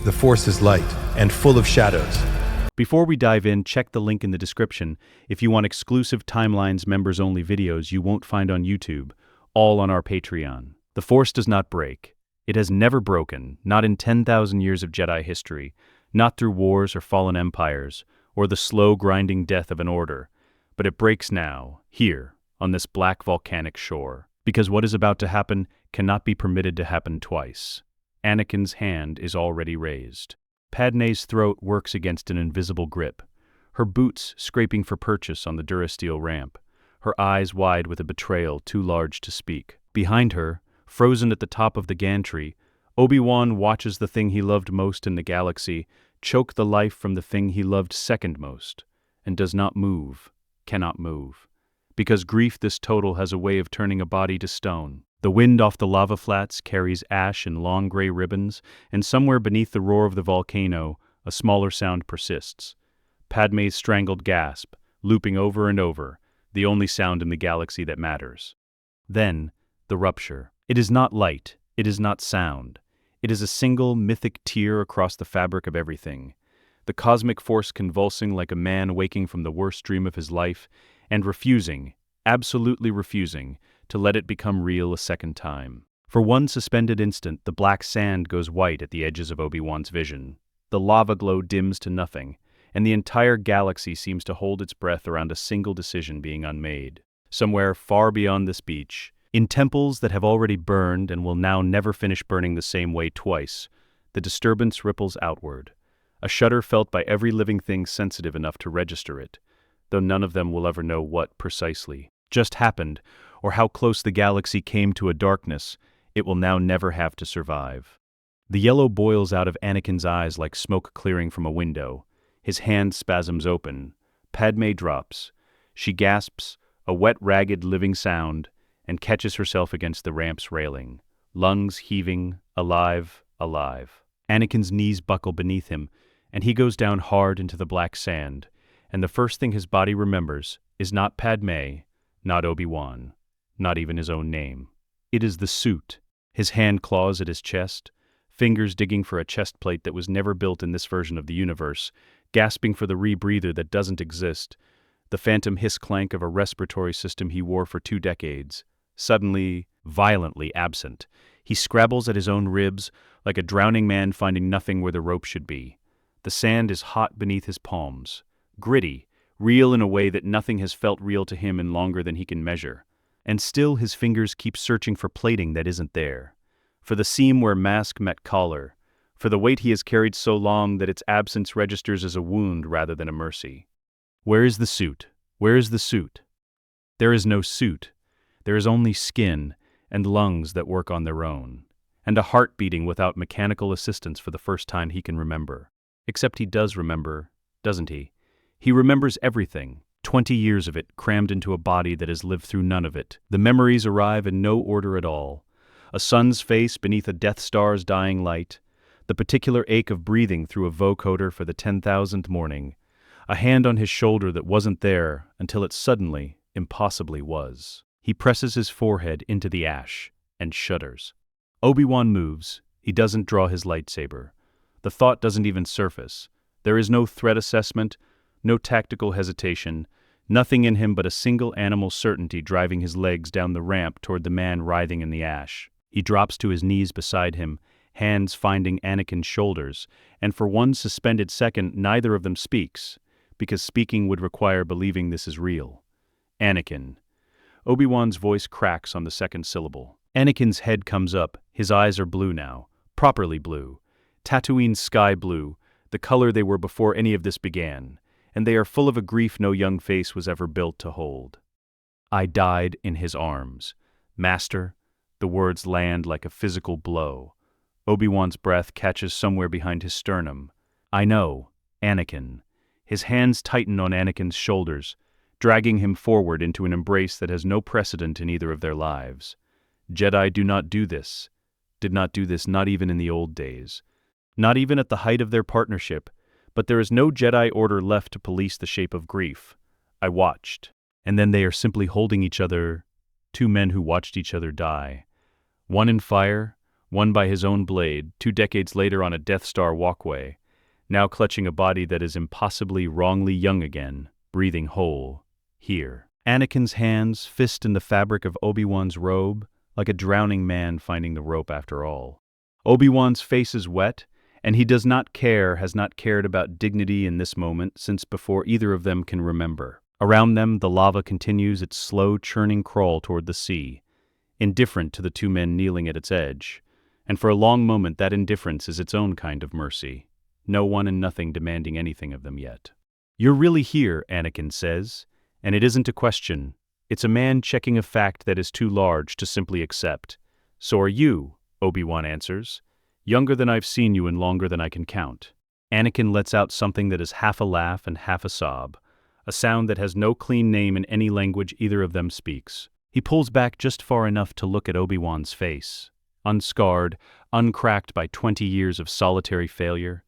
The Force is light and full of shadows. Before we dive in, check the link in the description if you want exclusive Timelines members-only videos you won't find on YouTube, all on our Patreon. The Force does not break. It has never broken, not in 10,000 years of Jedi history, not through wars or fallen empires, or the slow grinding death of an order, but it breaks now, here, on this black volcanic shore. Because what is about to happen cannot be permitted to happen twice. Anakin's hand is already raised. Padmé's throat works against an invisible grip, her boots scraping for purchase on the durasteel ramp, her eyes wide with a betrayal too large to speak. Behind her, frozen at the top of the gantry, Obi-Wan watches the thing he loved most in the galaxy choke the life from the thing he loved second most, and does not move, cannot move. Because grief this total has a way of turning a body to stone. The wind off the lava flats carries ash in long gray ribbons, and somewhere beneath the roar of the volcano, a smaller sound persists. Padmé's strangled gasp, looping over and over, the only sound in the galaxy that matters. Then, the rupture. It is not light, it is not sound. It is a single, mythic tear across the fabric of everything. The cosmic force convulsing like a man waking from the worst dream of his life, and refusing, absolutely refusing, to let it become real a second time. For one suspended instant, the black sand goes white at the edges of Obi-Wan's vision. The lava glow dims to nothing, and the entire galaxy seems to hold its breath around a single decision being unmade. Somewhere far beyond this beach, in temples that have already burned and will now never finish burning the same way twice, the disturbance ripples outward, a shudder felt by every living thing sensitive enough to register it, though none of them will ever know what precisely just happened, or how close the galaxy came to a darkness it will now never have to survive. The yellow boils out of Anakin's eyes like smoke clearing from a window. His hand spasms open. Padmé drops. She gasps, a wet, ragged, living sound, and catches herself against the ramp's railing. Lungs heaving, alive, alive. Anakin's knees buckle beneath him, and he goes down hard into the black sand, and the first thing his body remembers is not Padmé, not Obi-Wan, not even his own name. It is the suit. His hand claws at his chest, fingers digging for a chest plate that was never built in this version of the universe, gasping for the rebreather that doesn't exist, the phantom hiss-clank of a respiratory system he wore for 2 decades. Suddenly, violently absent, he scrabbles at his own ribs like a drowning man finding nothing where the rope should be. The sand is hot beneath his palms, gritty, real in a way that nothing has felt real to him in longer than he can measure. And still his fingers keep searching for plating that isn't there, for the seam where mask met collar, for the weight he has carried so long that its absence registers as a wound rather than a mercy. Where is the suit? Where is the suit? There is no suit. There is only skin and lungs that work on their own, and a heart beating without mechanical assistance for the first time he can remember. Except he does remember, doesn't he? He remembers everything. 20 years of it crammed into a body that has lived through none of it. The memories arrive in no order at all. A sun's face beneath a Death Star's dying light, the particular ache of breathing through a vocoder for the 10,000th morning, a hand on his shoulder that wasn't there until it suddenly, impossibly was. He presses his forehead into the ash and shudders. Obi-Wan moves. He doesn't draw his lightsaber. The thought doesn't even surface. There is no threat assessment, no tactical hesitation, nothing in him but a single animal certainty driving his legs down the ramp toward the man writhing in the ash. He drops to his knees beside him, hands finding Anakin's shoulders, and for one suspended second neither of them speaks, because speaking would require believing this is real. Anakin. Obi-Wan's voice cracks on the second syllable. Anakin's head comes up, his eyes are blue now, properly blue. Tatooine's sky blue, the color they were before any of this began, and they are full of a grief no young face was ever built to hold. I died in his arms. Master, the words land like a physical blow. Obi-Wan's breath catches somewhere behind his sternum. I know, Anakin. His hands tighten on Anakin's shoulders, dragging him forward into an embrace that has no precedent in either of their lives. Jedi do not do this. Did not do this not even in the old days. Not even at the height of their partnership, but there is no Jedi Order left to police the shape of grief. I watched. And then they are simply holding each other, 2 men who watched each other die. One in fire, won by his own blade, 2 decades later on a Death Star walkway, now clutching a body that is impossibly wrongly young again, breathing whole, here. Anakin's hands fist in the fabric of Obi-Wan's robe, like a drowning man finding the rope after all. Obi-Wan's face is wet, and he has not cared about dignity in this moment since before either of them can remember. Around them, the lava continues its slow, churning crawl toward the sea, indifferent to the two men kneeling at its edge. And for a long moment, that indifference is its own kind of mercy. No one and nothing demanding anything of them yet. "You're really here," Anakin says, and it isn't a question. It's a man checking a fact that is too large to simply accept. "So are you," Obi-Wan answers. "Younger than I've seen you and longer than I can count." Anakin lets out something that is half a laugh and half a sob, a sound that has no clean name in any language either of them speaks. He pulls back just far enough to look at Obi-Wan's face, unscarred, uncracked by 20 years of solitary failure.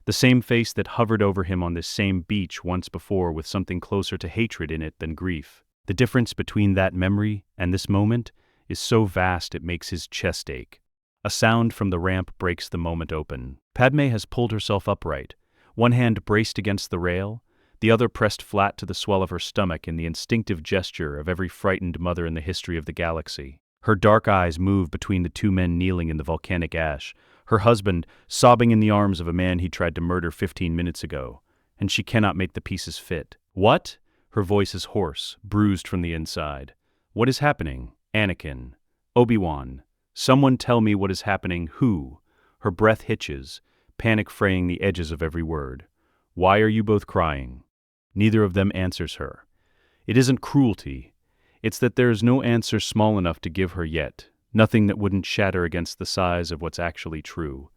The same face that hovered over him on this same beach once before with something closer to hatred in it than grief. The difference between that memory and this moment is so vast it makes his chest ache. A sound from the ramp breaks the moment open. Padme has pulled herself upright, one hand braced against the rail, the other pressed flat to the swell of her stomach in the instinctive gesture of every frightened mother in the history of the galaxy. Her dark eyes move between the two men kneeling in the volcanic ash, her husband sobbing in the arms of a man he tried to murder 15 minutes ago, and she cannot make the pieces fit. "What?" Her voice is hoarse, bruised from the inside. "What is happening? Anakin. Obi-Wan. Someone tell me what is happening. Who?" Her breath hitches, panic fraying the edges of every word. "Why are you both crying?" Neither of them answers her. It isn't cruelty. It's that there is no answer small enough to give her yet, nothing that wouldn't shatter against the size of what's actually true.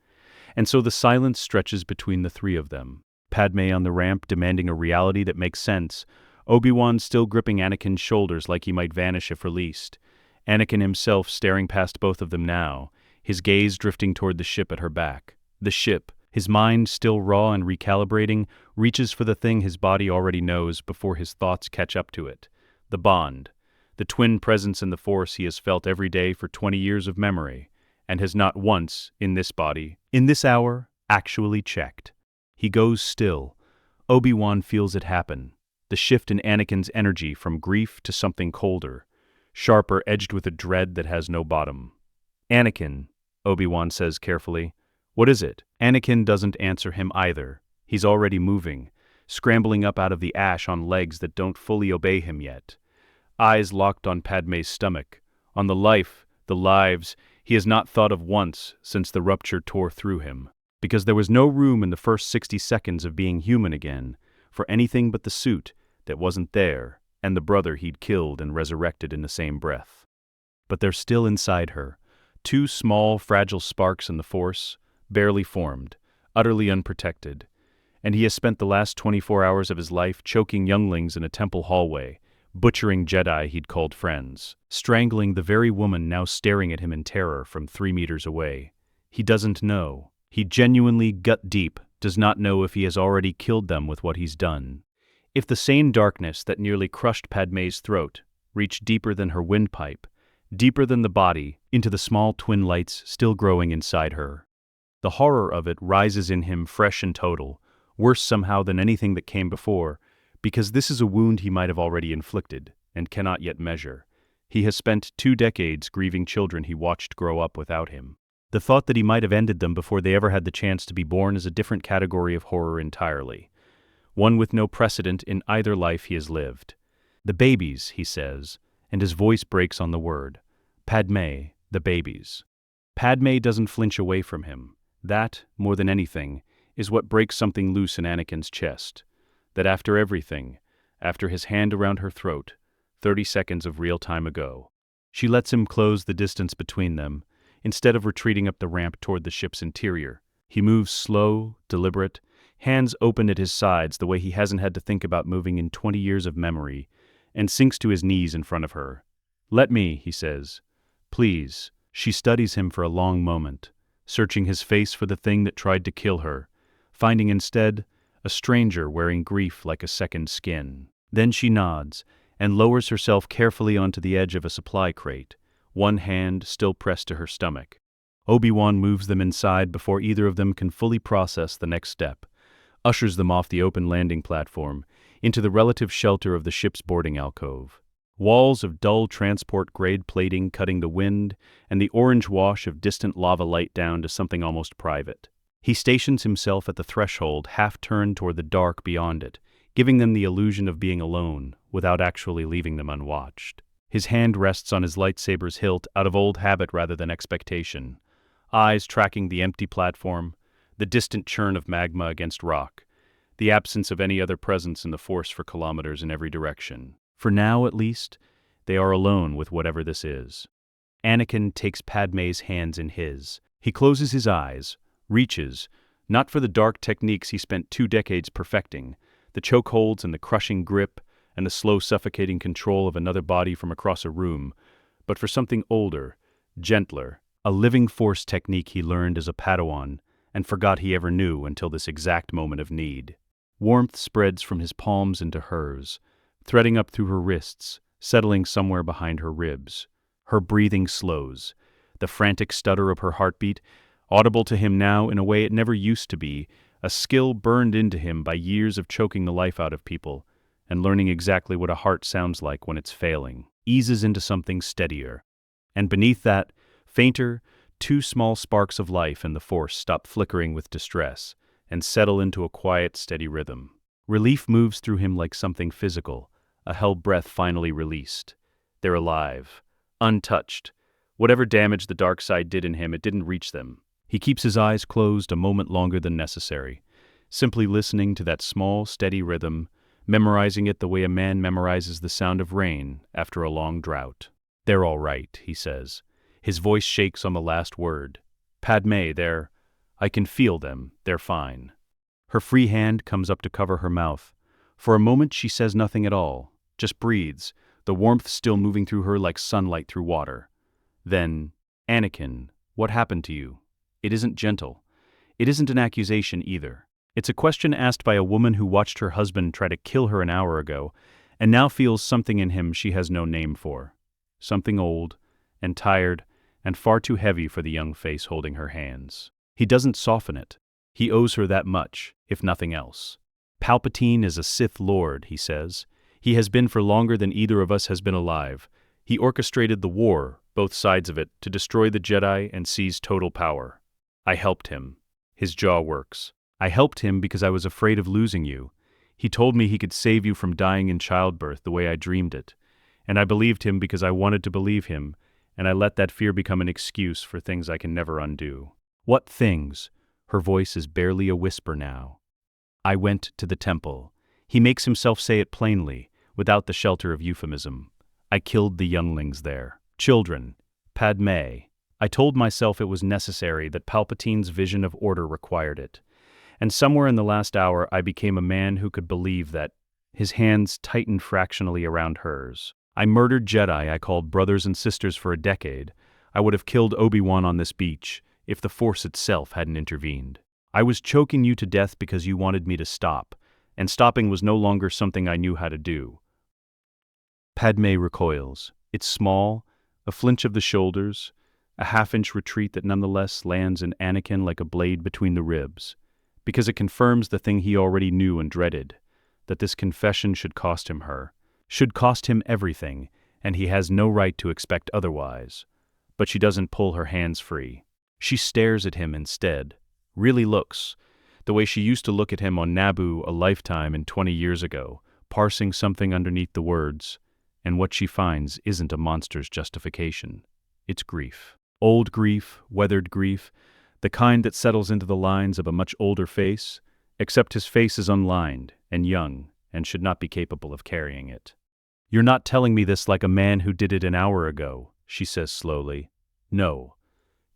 And so the silence stretches between the three of them. Padme on the ramp demanding a reality that makes sense, Obi-Wan still gripping Anakin's shoulders like he might vanish if released. Anakin himself staring past both of them now, his gaze drifting toward the ship at her back. The ship, his mind still raw and recalibrating, reaches for the thing his body already knows before his thoughts catch up to it. The bond. The twin presence in the Force he has felt every day for 20 years of memory, and has not once, in this body, in this hour, actually checked. He goes still. Obi-Wan feels it happen. The shift in Anakin's energy from grief to something colder, sharper, edged with a dread that has no bottom. "Anakin," Obi-Wan says carefully. "What is it?" Anakin doesn't answer him either. He's already moving, scrambling up out of the ash on legs that don't fully obey him yet. Eyes locked on Padme's stomach, on the life, the lives, he has not thought of once since the rupture tore through him. Because there was no room in the first 60 seconds of being human again, for anything but the suit that wasn't there, and the brother he'd killed and resurrected in the same breath. But they're still inside her, two small, fragile sparks in the Force, barely formed, utterly unprotected. And he has spent the last 24 hours of his life choking younglings in a temple hallway, butchering Jedi he'd called friends, strangling the very woman now staring at him in terror from 3 meters away. He doesn't know. He genuinely, gut deep, does not know if he has already killed them with what he's done. If the same darkness that nearly crushed Padme's throat reached deeper than her windpipe, deeper than the body, into the small twin lights still growing inside her. The horror of it rises in him fresh and total, worse somehow than anything that came before, because this is a wound he might have already inflicted, and cannot yet measure. He has spent 2 decades grieving children he watched grow up without him. The thought that he might have ended them before they ever had the chance to be born is a different category of horror entirely, one with no precedent in either life he has lived. "The babies," he says, and his voice breaks on the word. "Padme, the babies." Padme doesn't flinch away from him. That, more than anything, is what breaks something loose in Anakin's chest. That after everything, after his hand around her throat, 30 seconds of real time ago, she lets him close the distance between them, instead of retreating up the ramp toward the ship's interior. He moves slow, deliberate, hands open at his sides the way he hasn't had to think about moving in 20 years of memory, and sinks to his knees in front of her. "Let me," he says. "Please." She studies him for a long moment, searching his face for the thing that tried to kill her, finding instead a stranger wearing grief like a second skin. Then she nods and lowers herself carefully onto the edge of a supply crate, one hand still pressed to her stomach. Obi-Wan moves them inside before either of them can fully process the next step, ushers them off the open landing platform into the relative shelter of the ship's boarding alcove. Walls of dull transport-grade plating cutting the wind, and the orange wash of distant lava light down to something almost private. He stations himself at the threshold, half-turned toward the dark beyond it, giving them the illusion of being alone, without actually leaving them unwatched. His hand rests on his lightsaber's hilt out of old habit rather than expectation, eyes tracking the empty platform, the distant churn of magma against rock, the absence of any other presence in the Force for kilometers in every direction. For now, at least, they are alone with whatever this is. Anakin takes Padmé's hands in his. He closes his eyes, reaches, not for the dark techniques he spent 2 decades perfecting, the chokeholds and the crushing grip and the slow suffocating control of another body from across a room, but for something older, gentler, a living Force technique he learned as a Padawan and forgot he ever knew until this exact moment of need. Warmth spreads from his palms into hers, threading up through her wrists, settling somewhere behind her ribs. Her breathing slows, the frantic stutter of her heartbeat, audible to him now in a way it never used to be, a skill burned into him by years of choking the life out of people and learning exactly what a heart sounds like when it's failing, eases into something steadier. And beneath that, fainter, 2 small sparks of life in the Force stop flickering with distress and settle into a quiet, steady rhythm. Relief moves through him like something physical, a held breath finally released. They're alive, untouched. Whatever damage the dark side did in him, it didn't reach them. He keeps his eyes closed a moment longer than necessary, simply listening to that small, steady rhythm, memorizing it the way a man memorizes the sound of rain after a long drought. "They're all right," he says. His voice shakes on the last word. "Padmé, I can feel them, they're fine." Her free hand comes up to cover her mouth. For a moment she says nothing at all, just breathes, the warmth still moving through her like sunlight through water. Then, "Anakin, what happened to you?" It isn't gentle. It isn't an accusation either. It's a question asked by a woman who watched her husband try to kill her an hour ago, and now feels something in him she has no name for. Something old, and tired, and far too heavy for the young face holding her hands. He doesn't soften it. He owes her that much, if nothing else. "Palpatine is a Sith Lord," he says. "He has been for longer than either of us has been alive. He orchestrated the war, both sides of it, to destroy the Jedi and seize total power. I helped him." His jaw works. "I helped him because I was afraid of losing you. He told me he could save you from dying in childbirth the way I dreamed it. And I believed him because I wanted to believe him, and I let that fear become an excuse for things I can never undo." "What things?" Her voice is barely a whisper now. "I went to the temple." He makes himself say it plainly, without the shelter of euphemism. "I killed the younglings there. Children. Padmé. I told myself it was necessary, that Palpatine's vision of order required it. And somewhere in the last hour I became a man who could believe that." His hands tightened fractionally around hers. "I murdered Jedi I called brothers and sisters for a decade. I would have killed Obi-Wan on this beach, if the Force itself hadn't intervened. I was choking you to death because you wanted me to stop, and stopping was no longer something I knew how to do." Padmé recoils. It's small, a flinch of the shoulders, a half-inch retreat that nonetheless lands in Anakin like a blade between the ribs, because it confirms the thing he already knew and dreaded, that this confession should cost him her, should cost him everything, and he has no right to expect otherwise. But she doesn't pull her hands free. She stares at him instead, really looks, the way she used to look at him on Naboo a lifetime and 20 years ago, parsing something underneath the words, and what she finds isn't a monster's justification. It's grief. Old grief, weathered grief, the kind that settles into the lines of a much older face, except his face is unlined and young and should not be capable of carrying it. "You're not telling me this like a man who did it an hour ago," she says slowly. "No.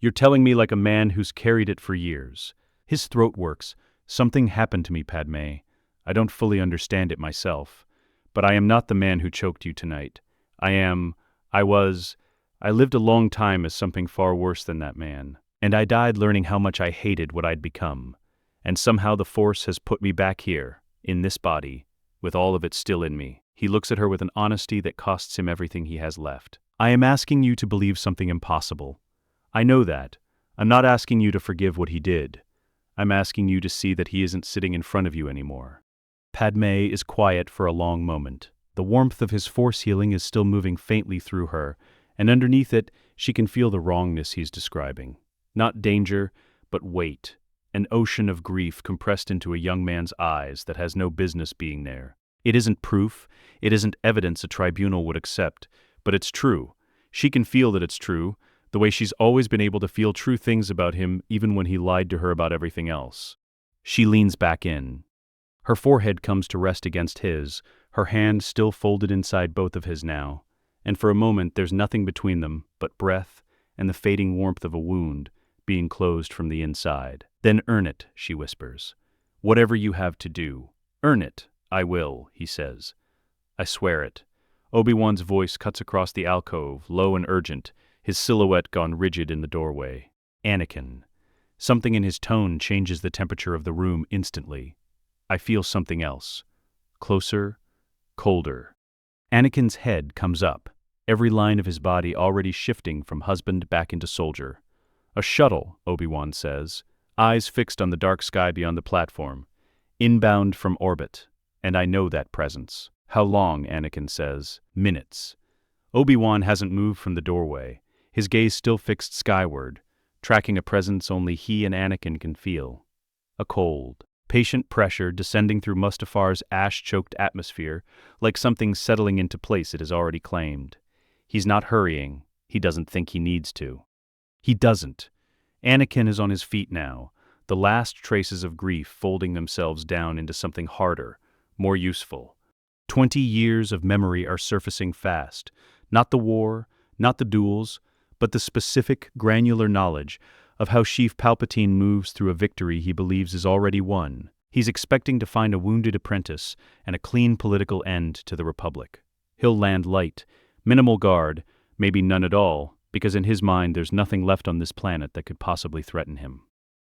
You're telling me like a man who's carried it for years." His throat works. "Something happened to me, Padmé. I don't fully understand it myself. But I am not the man who choked you tonight. I lived a long time as something far worse than that man. And I died learning how much I hated what I'd become. And somehow the Force has put me back here, in this body, with all of it still in me." He looks at her with an honesty that costs him everything he has left. "I am asking you to believe something impossible. I know that. I'm not asking you to forgive what he did. I'm asking you to see that he isn't sitting in front of you anymore. Padmé is quiet for a long moment. The warmth of his force healing is still moving faintly through her, and underneath it, she can feel the wrongness he's describing. Not danger, but weight. An ocean of grief compressed into a young man's eyes that has no business being there. It isn't proof, it isn't evidence a tribunal would accept, but it's true. She can feel that it's true, the way she's always been able to feel true things about him even when he lied to her about everything else. She leans back in. Her forehead comes to rest against his, her hand still folded inside both of his now, and for a moment there's nothing between them but breath and the fading warmth of a wound being closed from the inside. Then earn it, she whispers. Whatever you have to do, earn it. I will, he says. I swear it. Obi-Wan's voice cuts across the alcove, low and urgent, his silhouette gone rigid in the doorway. Anakin. Something in his tone changes the temperature of the room instantly. I feel something else. Closer, colder. Anakin's head comes up, every line of his body already shifting from husband back into soldier. A shuttle, Obi-Wan says, eyes fixed on the dark sky beyond the platform. Inbound from orbit, and I know that presence. How long, Anakin says. Minutes. Obi-Wan hasn't moved from the doorway, his gaze still fixed skyward, tracking a presence only he and Anakin can feel. A cold, patient pressure descending through Mustafar's ash-choked atmosphere, like something settling into place it has already claimed. He's not hurrying. He doesn't think he needs to. He doesn't. Anakin is on his feet now, the last traces of grief folding themselves down into something harder, more useful. 20 years of memory are surfacing fast. Not the war, not the duels, but the specific, granular knowledge of how Chief Palpatine moves through a victory he believes is already won. He's expecting to find a wounded apprentice and a clean political end to the Republic. He'll land light, minimal guard, maybe none at all, because in his mind there's nothing left on this planet that could possibly threaten him.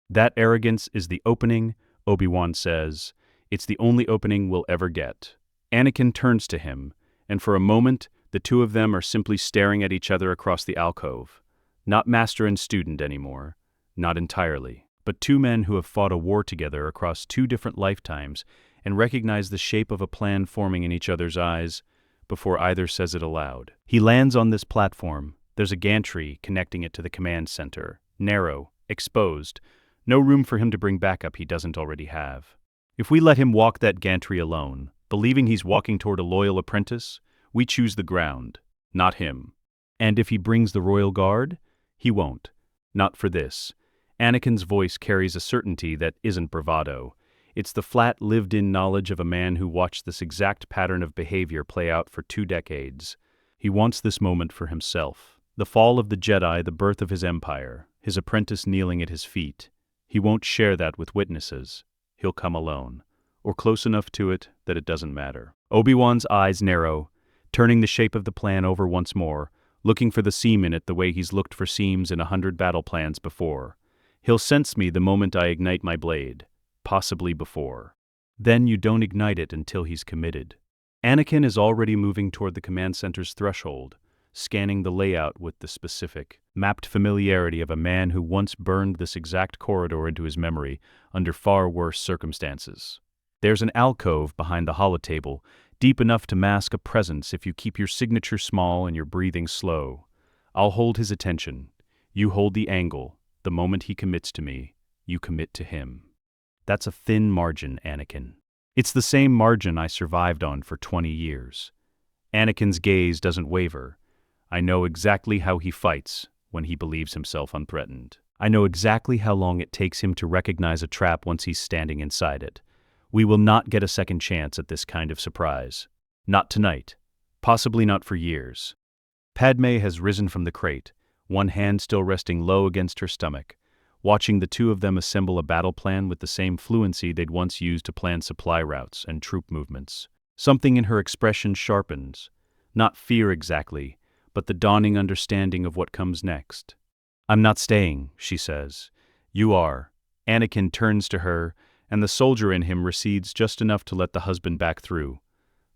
That arrogance is the opening, Obi-Wan says. It's the only opening we'll ever get. Anakin turns to him, and for a moment, the two of them are simply staring at each other across the alcove. Not master and student anymore, not entirely, but two men who have fought a war together across 2 different lifetimes and recognize the shape of a plan forming in each other's eyes before either says it aloud. He lands on this platform. There's a gantry connecting it to the command center, narrow, exposed, no room for him to bring backup he doesn't already have. If we let him walk that gantry alone, believing he's walking toward a loyal apprentice, we choose the ground, not him. And if he brings the royal guard, he won't. Not for this. Anakin's voice carries a certainty that isn't bravado. It's the flat, lived-in knowledge of a man who watched this exact pattern of behavior play out for 2 decades. He wants this moment for himself. The fall of the Jedi, the birth of his empire, his apprentice kneeling at his feet. He won't share that with witnesses. He'll come alone, or close enough to it that it doesn't matter. Obi-Wan's eyes narrow, turning the shape of the plan over once more, looking for the seam in it the way he's looked for seams in 100 battle plans before. He'll sense me the moment I ignite my blade, possibly before. Then you don't ignite it until he's committed. Anakin is already moving toward the command center's threshold, scanning the layout with the specific, mapped familiarity of a man who once burned this exact corridor into his memory under far worse circumstances. There's an alcove behind the holotable, deep enough to mask a presence if you keep your signature small and your breathing slow. I'll hold his attention. You hold the angle. The moment he commits to me, you commit to him. That's a thin margin, Anakin. It's the same margin I survived on for 20 years. Anakin's gaze doesn't waver. I know exactly how he fights when he believes himself unthreatened. I know exactly how long it takes him to recognize a trap once he's standing inside it. We will not get a second chance at this kind of surprise. Not tonight. Possibly not for years. Padmé has risen from the crate, one hand still resting low against her stomach, watching the two of them assemble a battle plan with the same fluency they'd once used to plan supply routes and troop movements. Something in her expression sharpens. Not fear exactly, but the dawning understanding of what comes next. I'm not staying, she says. You are. Anakin turns to her, and the soldier in him recedes just enough to let the husband back through.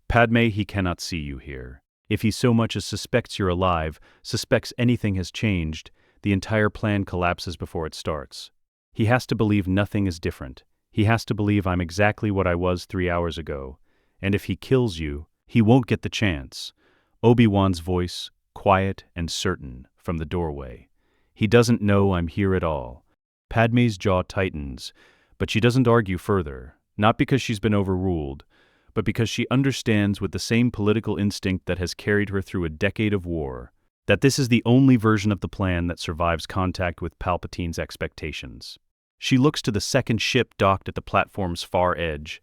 Padmé, he cannot see you here. If he so much as suspects you're alive, suspects anything has changed, the entire plan collapses before it starts. He has to believe nothing is different. He has to believe I'm exactly what I was 3 hours ago. And if he kills you, he won't get the chance. Obi-Wan's voice, quiet and certain, from the doorway. He doesn't know I'm here at all. Padmé's jaw tightens, but she doesn't argue further, not because she's been overruled, but because she understands with the same political instinct that has carried her through a decade of war, that this is the only version of the plan that survives contact with Palpatine's expectations. She looks to the second ship docked at the platform's far edge,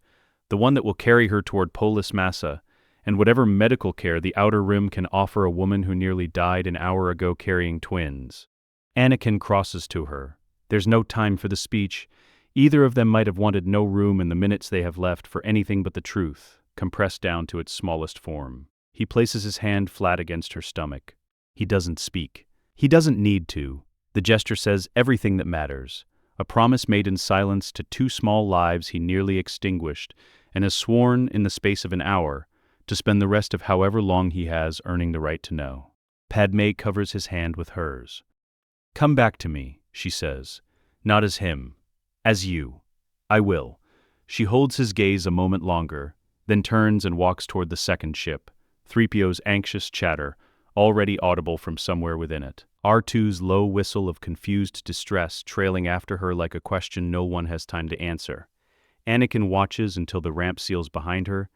the one that will carry her toward Polis Massa, and whatever medical care the Outer Rim can offer a woman who nearly died an hour ago carrying twins. Anakin crosses to her. There's no time for the speech. Either of them might have wanted no room in the minutes they have left for anything but the truth, compressed down to its smallest form. He places his hand flat against her stomach. He doesn't speak. He doesn't need to. The gesture says everything that matters. A promise made in silence to 2 small lives he nearly extinguished, and has sworn, in the space of an hour, to spend the rest of however long he has earning the right to know. Padmé covers his hand with hers. "Come back to me," she says. "Not as him. As you." "I will." She holds his gaze a moment longer, then turns and walks toward the second ship, 3PO's anxious chatter, already audible from somewhere within it. R2's low whistle of confused distress trailing after her like a question no one has time to answer. Anakin watches until the ramp seals behind her,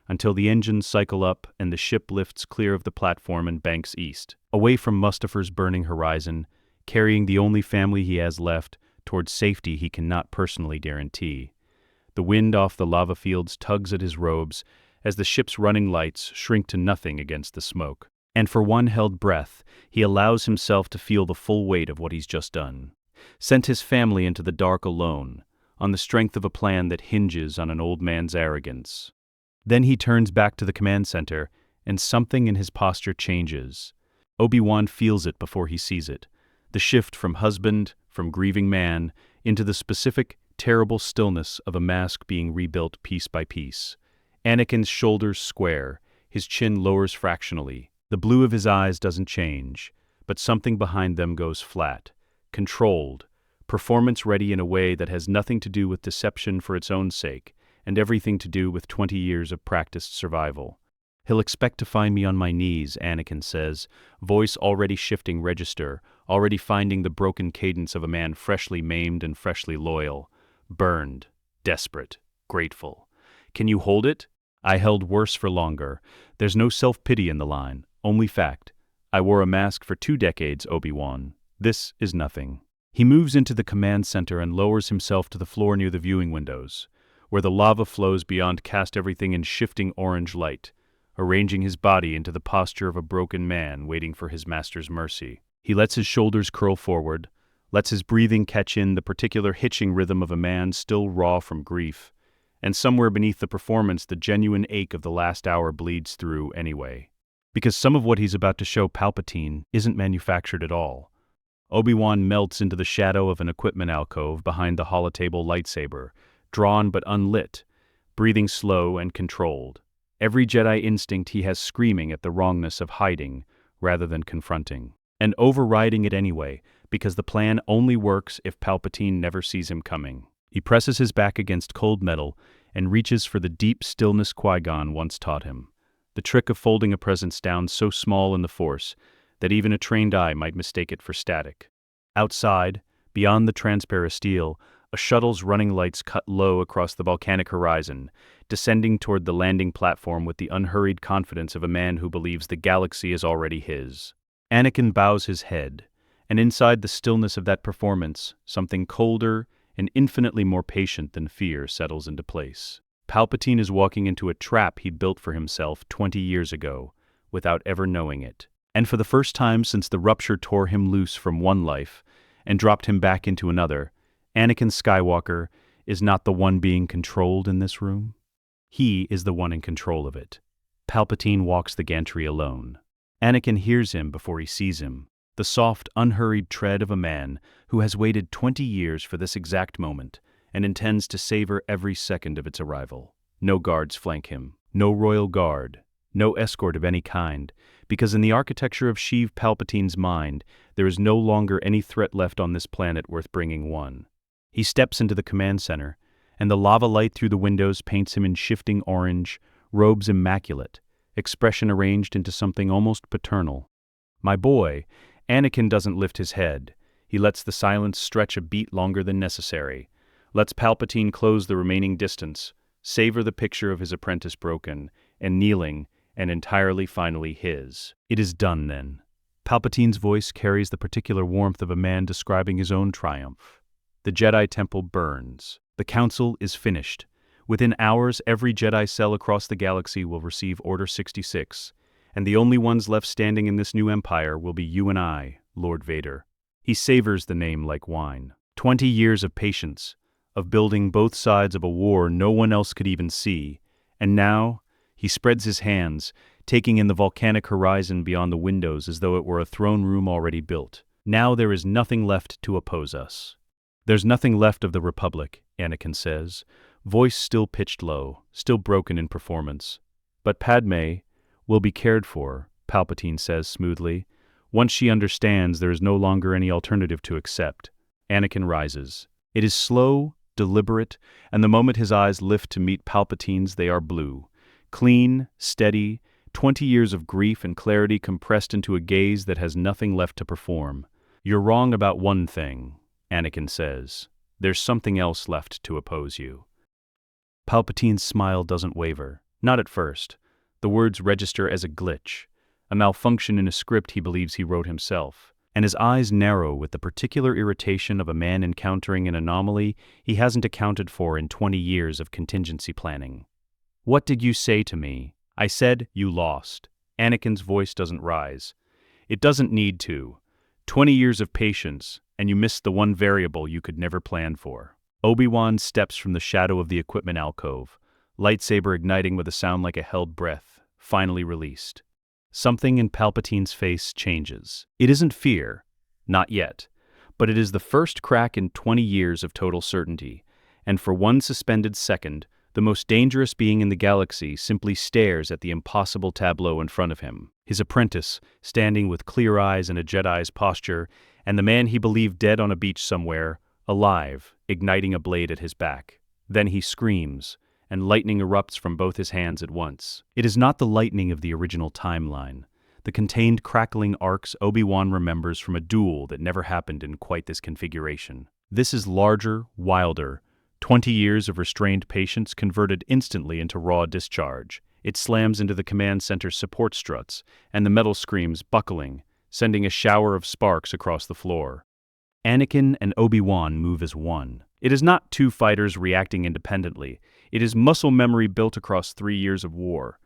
until the engines cycle up and the ship lifts clear of the platform and banks east, away from Mustafar's burning horizon, carrying the only family he has left towards safety he cannot personally guarantee. The wind off the lava fields tugs at his robes as the ship's running lights shrink to nothing against the smoke. And for one held breath, he allows himself to feel the full weight of what he's just done. Sent his family into the dark alone, on the strength of a plan that hinges on an old man's arrogance. Then he turns back to the command center, and something in his posture changes. Obi-Wan feels it before he sees it. The shift from husband, from grieving man, into the specific, terrible stillness of a mask being rebuilt piece by piece. Anakin's shoulders square, his chin lowers fractionally. The blue of his eyes doesn't change, but something behind them goes flat, controlled, performance-ready in a way that has nothing to do with deception for its own sake, and everything to do with 20 years of practiced survival. "He'll expect to find me on my knees," Anakin says, voice already shifting register, already finding the broken cadence of a man freshly maimed and freshly loyal, burned, desperate, grateful. "Can you hold it?" "I held worse for longer. There's no self-pity in the line, only fact. I wore a mask for 2 decades, Obi-Wan. This is nothing." He moves into the command center and lowers himself to the floor near the viewing windows, where the lava flows beyond cast everything in shifting orange light, arranging his body into the posture of a broken man waiting for his master's mercy. He lets his shoulders curl forward, lets his breathing catch in the particular hitching rhythm of a man still raw from grief, and somewhere beneath the performance the genuine ache of the last hour bleeds through anyway. Because some of what he's about to show Palpatine isn't manufactured at all. Obi-Wan melts into the shadow of an equipment alcove behind the holotable lightsaber, drawn but unlit, breathing slow and controlled. Every Jedi instinct he has screaming at the wrongness of hiding rather than confronting. And overriding it anyway, because the plan only works if Palpatine never sees him coming. He presses his back against cold metal and reaches for the deep stillness Qui-Gon once taught him. The trick of folding a presence down so small in the Force that even a trained eye might mistake it for static. Outside, beyond the transparistile, a shuttle's running lights cut low across the volcanic horizon, descending toward the landing platform with the unhurried confidence of a man who believes the galaxy is already his. Anakin bows his head, and inside the stillness of that performance, something colder and infinitely more patient than fear settles into place. Palpatine is walking into a trap he'd built for himself 20 years ago, without ever knowing it. And for the first time since the rupture tore him loose from one life and dropped him back into another, Anakin Skywalker is not the one being controlled in this room. He is the one in control of it. Palpatine walks the gantry alone. Anakin hears him before he sees him, the soft, unhurried tread of a man who has waited 20 years for this exact moment and intends to savor every second of its arrival. No guards flank him, no royal guard, no escort of any kind, because in the architecture of Sheev Palpatine's mind, there is no longer any threat left on this planet worth bringing one. He steps into the command center, and the lava light through the windows paints him in shifting orange, robes immaculate, expression arranged into something almost paternal. My boy, Anakin doesn't lift his head. He lets the silence stretch a beat longer than necessary. Lets Palpatine close the remaining distance, savor the picture of his apprentice broken, and kneeling, and entirely finally his. It is done then. Palpatine's voice carries the particular warmth of a man describing his own triumph. The Jedi Temple burns. The Council is finished. Within hours, every Jedi cell across the galaxy will receive Order 66, and the only ones left standing in this new empire will be you and I, Lord Vader. He savors the name like wine. 20 years of patience, of building both sides of a war no one else could even see, and now he spreads his hands, taking in the volcanic horizon beyond the windows as though it were a throne room already built. Now there is nothing left to oppose us. There's nothing left of the Republic, Anakin says, voice still pitched low, still broken in performance. But Padme will be cared for, Palpatine says smoothly. Once she understands, there is no longer any alternative to accept. Anakin rises. It is slow, deliberate, and the moment his eyes lift to meet Palpatine's, they are blue. Clean, steady, 20 years of grief and clarity compressed into a gaze that has nothing left to perform. You're wrong about one thing, Anakin says. There's something else left to oppose you. Palpatine's smile doesn't waver. Not at first. The words register as a glitch, a malfunction in a script he believes he wrote himself, and his eyes narrow with the particular irritation of a man encountering an anomaly he hasn't accounted for in 20 years of contingency planning. What did you say to me? I said you lost. Anakin's voice doesn't rise. It doesn't need to. 20 years of patience, and you missed the one variable you could never plan for. Obi-Wan steps from the shadow of the equipment alcove, lightsaber igniting with a sound like a held breath, finally released. Something in Palpatine's face changes. It isn't fear, not yet, but it is the first crack in 20 years of total certainty, and for one suspended second, the most dangerous being in the galaxy simply stares at the impossible tableau in front of him. His apprentice, standing with clear eyes and a Jedi's posture, and the man he believed dead on a beach somewhere, alive, igniting a blade at his back. Then he screams, and lightning erupts from both his hands at once. It is not the lightning of the original timeline, the contained crackling arcs Obi-Wan remembers from a duel that never happened in quite this configuration. This is larger, wilder, 20 years of restrained patience converted instantly into raw discharge. It slams into the command center's support struts, and the metal screams buckling, sending a shower of sparks across the floor. Anakin and Obi-Wan move as one. It is not two fighters reacting independently. It is muscle memory built across 3 years of war.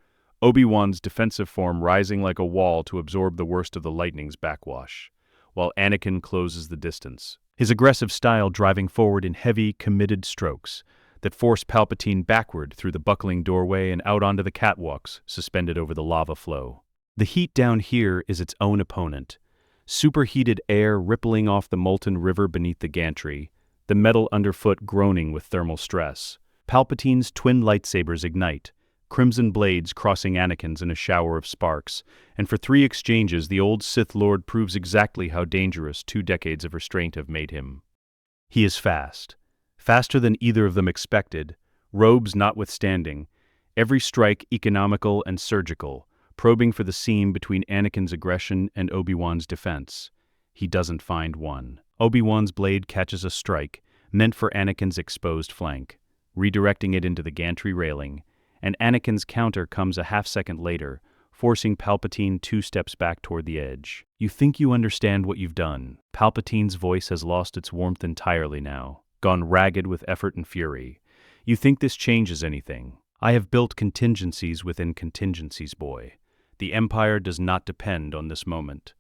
Obi-Wan's defensive form rising like a wall to absorb the worst of the lightning's backwash, while Anakin closes the distance. His aggressive style driving forward in heavy, committed strokes that force Palpatine backward through the buckling doorway and out onto the catwalks suspended over the lava flow. The heat down here is its own opponent. Superheated air rippling off the molten river beneath the gantry, the metal underfoot groaning with thermal stress. Palpatine's twin lightsabers ignite, crimson blades crossing Anakin's in a shower of sparks, and for 3 exchanges the old Sith Lord proves exactly how dangerous 2 decades of restraint have made him. He is fast. Faster than either of them expected, robes notwithstanding, every strike economical and surgical, probing for the seam between Anakin's aggression and Obi-Wan's defense. He doesn't find one. Obi-Wan's blade catches a strike, meant for Anakin's exposed flank, redirecting it into the gantry railing, and Anakin's counter comes a half-second later, forcing Palpatine 2 steps back toward the edge. You think you understand what you've done. Palpatine's voice has lost its warmth entirely now, gone ragged with effort and fury. You think this changes anything. I have built contingencies within contingencies, boy. The Empire does not depend on this moment.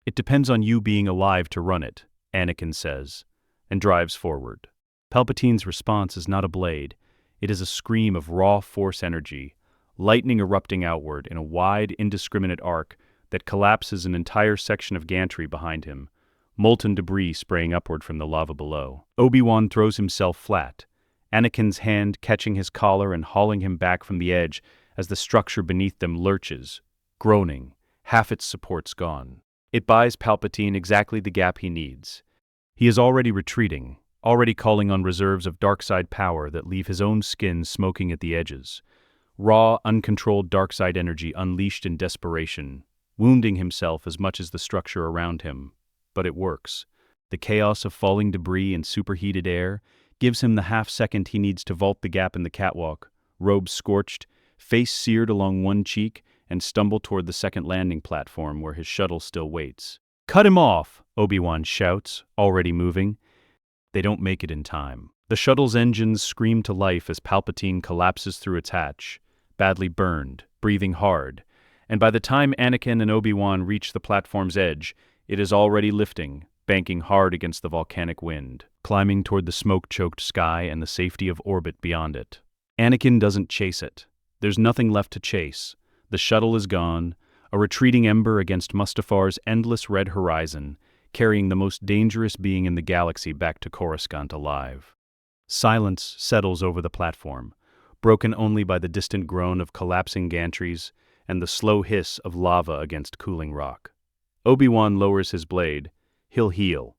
It depends on you being alive to run it, Anakin says, and drives forward. Palpatine's response is not a blade. It is a scream of raw force energy, lightning erupting outward in a wide, indiscriminate arc that collapses an entire section of gantry behind him, molten debris spraying upward from the lava below. Obi-Wan throws himself flat, Anakin's hand catching his collar and hauling him back from the edge as the structure beneath them lurches, groaning, half its support's gone. It buys Palpatine exactly the gap he needs. He is already retreating, already calling on reserves of dark-side power that leave his own skin smoking at the edges. Raw, uncontrolled dark-side energy unleashed in desperation, wounding himself as much as the structure around him. But it works. The chaos of falling debris and superheated air gives him the half-second he needs to vault the gap in the catwalk, robes scorched, face seared along one cheek, and stumble toward the second landing platform where his shuttle still waits. "Cut him off!" Obi-Wan shouts, already moving. They don't make it in time. The shuttle's engines scream to life as Palpatine collapses through its hatch, badly burned, breathing hard, and by the time Anakin and Obi-Wan reach the platform's edge, it is already lifting, banking hard against the volcanic wind, climbing toward the smoke-choked sky and the safety of orbit beyond it. Anakin doesn't chase it. There's nothing left to chase. The shuttle is gone, a retreating ember against Mustafar's endless red horizon, carrying the most dangerous being in the galaxy back to Coruscant alive. Silence settles over the platform, broken only by the distant groan of collapsing gantries and the slow hiss of lava against cooling rock. Obi-Wan lowers his blade. He'll heal,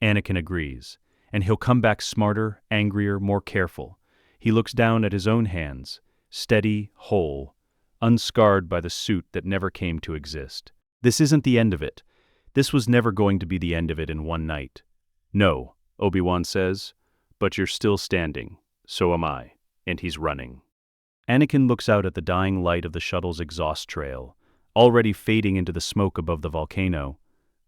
Anakin agrees. And he'll come back smarter, angrier, more careful. He looks down at his own hands, steady, whole, unscarred by the suit that never came to exist. This isn't the end of it. This was never going to be the end of it in one night. "No," Obi-Wan says, "but you're still standing. So am I." And he's running. Anakin looks out at the dying light of the shuttle's exhaust trail, already fading into the smoke above the volcano,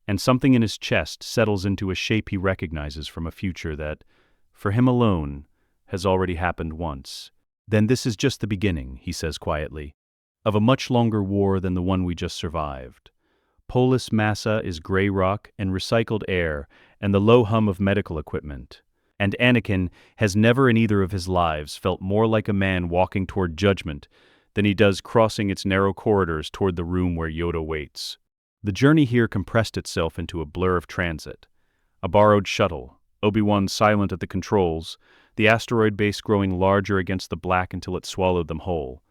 and something in his chest settles into a shape he recognizes from a future that, for him alone, has already happened once. "Then this is just the beginning," he says quietly, "of a much longer war than the one we just survived. Polis Massa is gray rock and recycled air and the low hum of medical equipment. And Anakin has never in either of his lives felt more like a man walking toward judgment than he does crossing its narrow corridors toward the room where Yoda waits." The journey here compressed itself into a blur of transit. A borrowed shuttle, Obi-Wan silent at the controls, the asteroid base growing larger against the black until it swallowed them whole.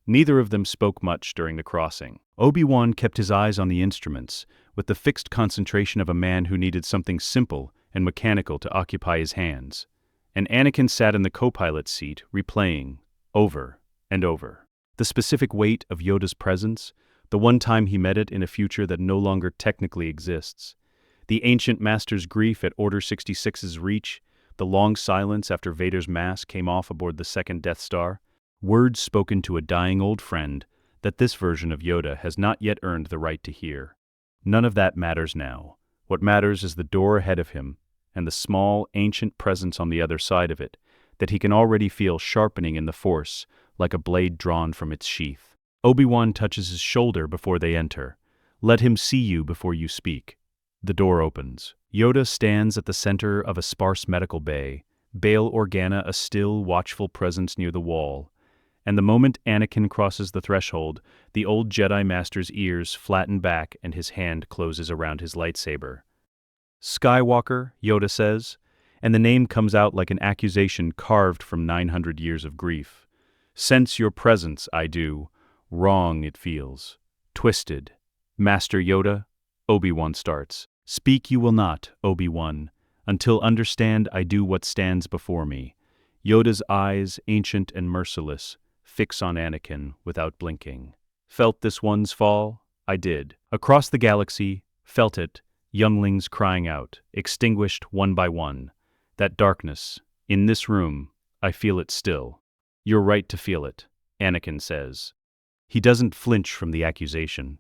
Neither of them spoke much during the crossing. Obi-Wan kept his eyes on the instruments, with the fixed concentration of a man who needed something simple and mechanical to occupy his hands. And Anakin sat in the co-pilot's seat, replaying, over and over, the specific weight of Yoda's presence, the one time he met it in a future that no longer technically exists, the ancient master's grief at Order 66's reach, the long silence after Vader's mask came off aboard the second Death Star, words spoken to a dying old friend that this version of Yoda has not yet earned the right to hear. None of that matters now. What matters is the door ahead of him and the small, ancient presence on the other side of it that he can already feel sharpening in the Force like a blade drawn from its sheath. Obi-Wan touches his shoulder before they enter. "Let him see you before you speak." The door opens. Yoda stands at the center of a sparse medical bay, Bail Organa a still, watchful presence near the wall. And the moment Anakin crosses the threshold, the old Jedi Master's ears flatten back and his hand closes around his lightsaber. "Skywalker," Yoda says, and the name comes out like an accusation carved from 900 years of grief. "Sense your presence, I do. Wrong it feels. Twisted. Master Yoda," Obi-Wan starts. "Speak you will not, Obi-Wan, until understand I do what stands before me." Yoda's eyes, ancient and merciless, fix on Anakin without blinking. "Felt this one's fall? I did. Across the galaxy, felt it, younglings crying out, extinguished one by one. That darkness, in this room, I feel it still." "You're right to feel it," Anakin says. He doesn't flinch from the accusation.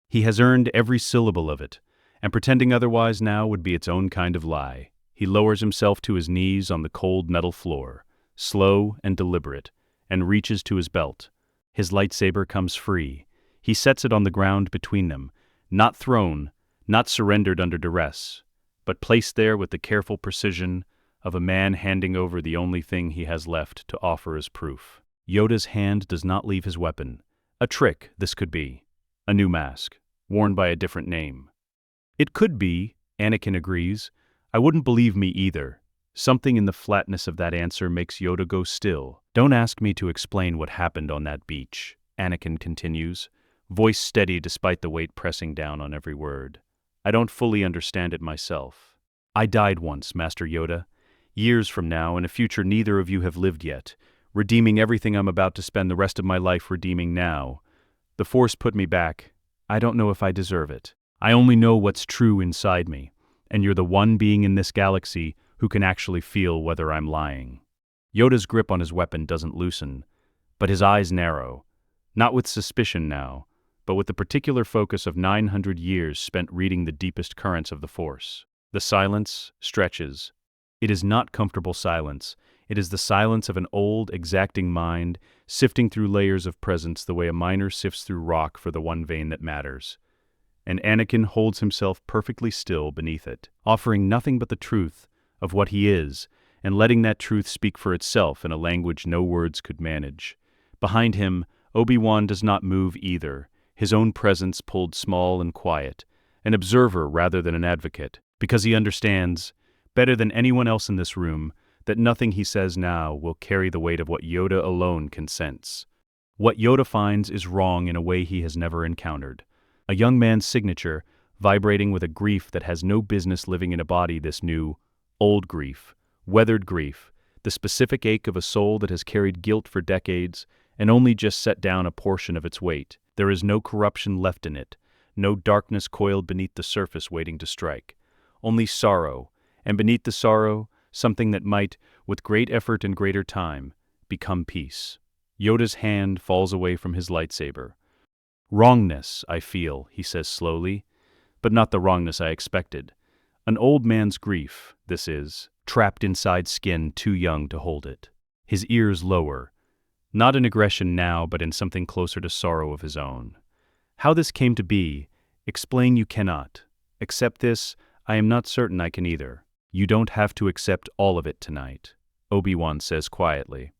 He has earned every syllable of it, and pretending otherwise now would be its own kind of lie. He lowers himself to his knees on the cold metal floor, slow and deliberate, and reaches to his belt. His lightsaber comes free. He sets it on the ground between them, not thrown, not surrendered under duress, but placed there with the careful precision of a man handing over the only thing he has left to offer as proof. Yoda's hand does not leave his weapon. A trick, this could be. A new mask, worn by a different name. "It could be," Anakin agrees. "I wouldn't believe me either." Something in the flatness of that answer makes Yoda go still. "Don't ask me to explain what happened on that beach," Anakin continues, voice steady despite the weight pressing down on every word. I don't fully understand it myself. I died once, Master Yoda. Years from now, in a future neither of you have lived yet, redeeming everything I'm about to spend the rest of my life redeeming now. The Force put me back. I don't know if I deserve it. I only know what's true inside me, and you're the one being in this galaxy who can actually feel whether I'm lying. Yoda's grip on his weapon doesn't loosen, but his eyes narrow, not with suspicion now, but with the particular focus of 900 years spent reading the deepest currents of the Force. The silence stretches. It is not comfortable silence. It is the silence of an old, exacting mind, sifting through layers of presence the way a miner sifts through rock for the one vein that matters. And Anakin holds himself perfectly still beneath it, offering nothing but the truth of what he is, and letting that truth speak for itself in a language no words could manage. Behind him, Obi-Wan does not move either, his own presence pulled small and quiet, an observer rather than an advocate, because he understands, better than anyone else in this room, that nothing he says now will carry the weight of what Yoda alone can sense. What Yoda finds is wrong in a way he has never encountered. A young man's signature, vibrating with a grief that has no business living in a body, this new, old grief, weathered grief, the specific ache of a soul that has carried guilt for decades and only just set down a portion of its weight. There is no corruption left in it, no darkness coiled beneath the surface waiting to strike. Only sorrow, and beneath the sorrow, something that might, with great effort and greater time, become peace. Yoda's hand falls away from his lightsaber. Wrongness, I feel, he says slowly, but not the wrongness I expected. An old man's grief, this is, trapped inside skin too young to hold it. His ears lower, not in aggression now, but in something closer to sorrow of his own. How this came to be, explain you cannot. Accept this, I am not certain I can either. You don't have to accept all of it tonight, Obi-Wan says quietly.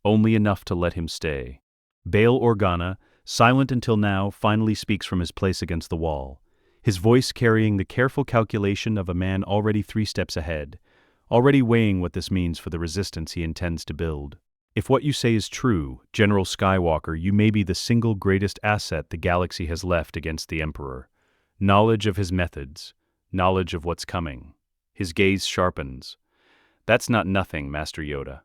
Only enough to let him stay. Bail Organa, silent until now, finally speaks from his place against the wall, his voice carrying the careful calculation of a man already 3 steps ahead, already weighing what this means for the resistance he intends to build. If what you say is true, General Skywalker, you may be the single greatest asset the galaxy has left against the Emperor. Knowledge of his methods, knowledge of what's coming. His gaze sharpens. That's not nothing, Master Yoda.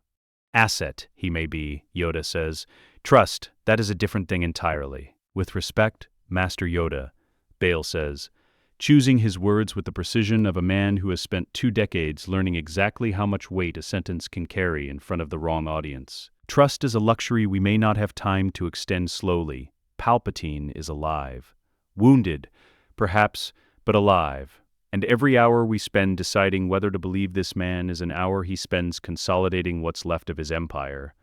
Asset, he may be, Yoda says. Trust, that is a different thing entirely. With respect, Master Yoda, Bail says, choosing his words with the precision of a man who has spent 2 decades learning exactly how much weight a sentence can carry in front of the wrong audience. Trust is a luxury we may not have time to extend slowly. Palpatine is alive. Wounded, perhaps, but alive. And every hour we spend deciding whether to believe this man is an hour he spends consolidating what's left of his empire.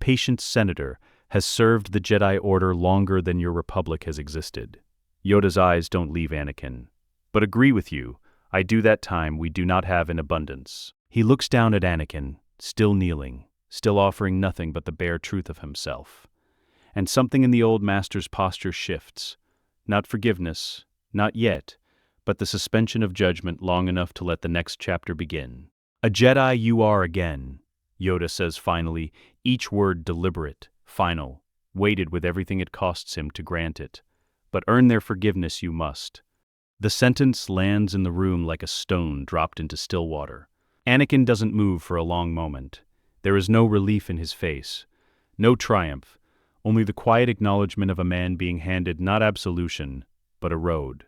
Patient Senator has served the Jedi Order longer than your republic has existed. Yoda's eyes don't leave Anakin. But agree with you, I do that time we do not have in abundance. He looks down at Anakin, still kneeling, still offering nothing but the bare truth of himself. And something in the old master's posture shifts. Not forgiveness, not yet, but the suspension of judgment long enough to let the next chapter begin. A Jedi you are again, Yoda says finally, each word deliberate, final, weighted with everything it costs him to grant it. But earn their forgiveness you must. The sentence lands in the room like a stone dropped into still water. Anakin doesn't move for a long moment. There is no relief in his face, no triumph, only the quiet acknowledgement of a man being handed not absolution, but a road.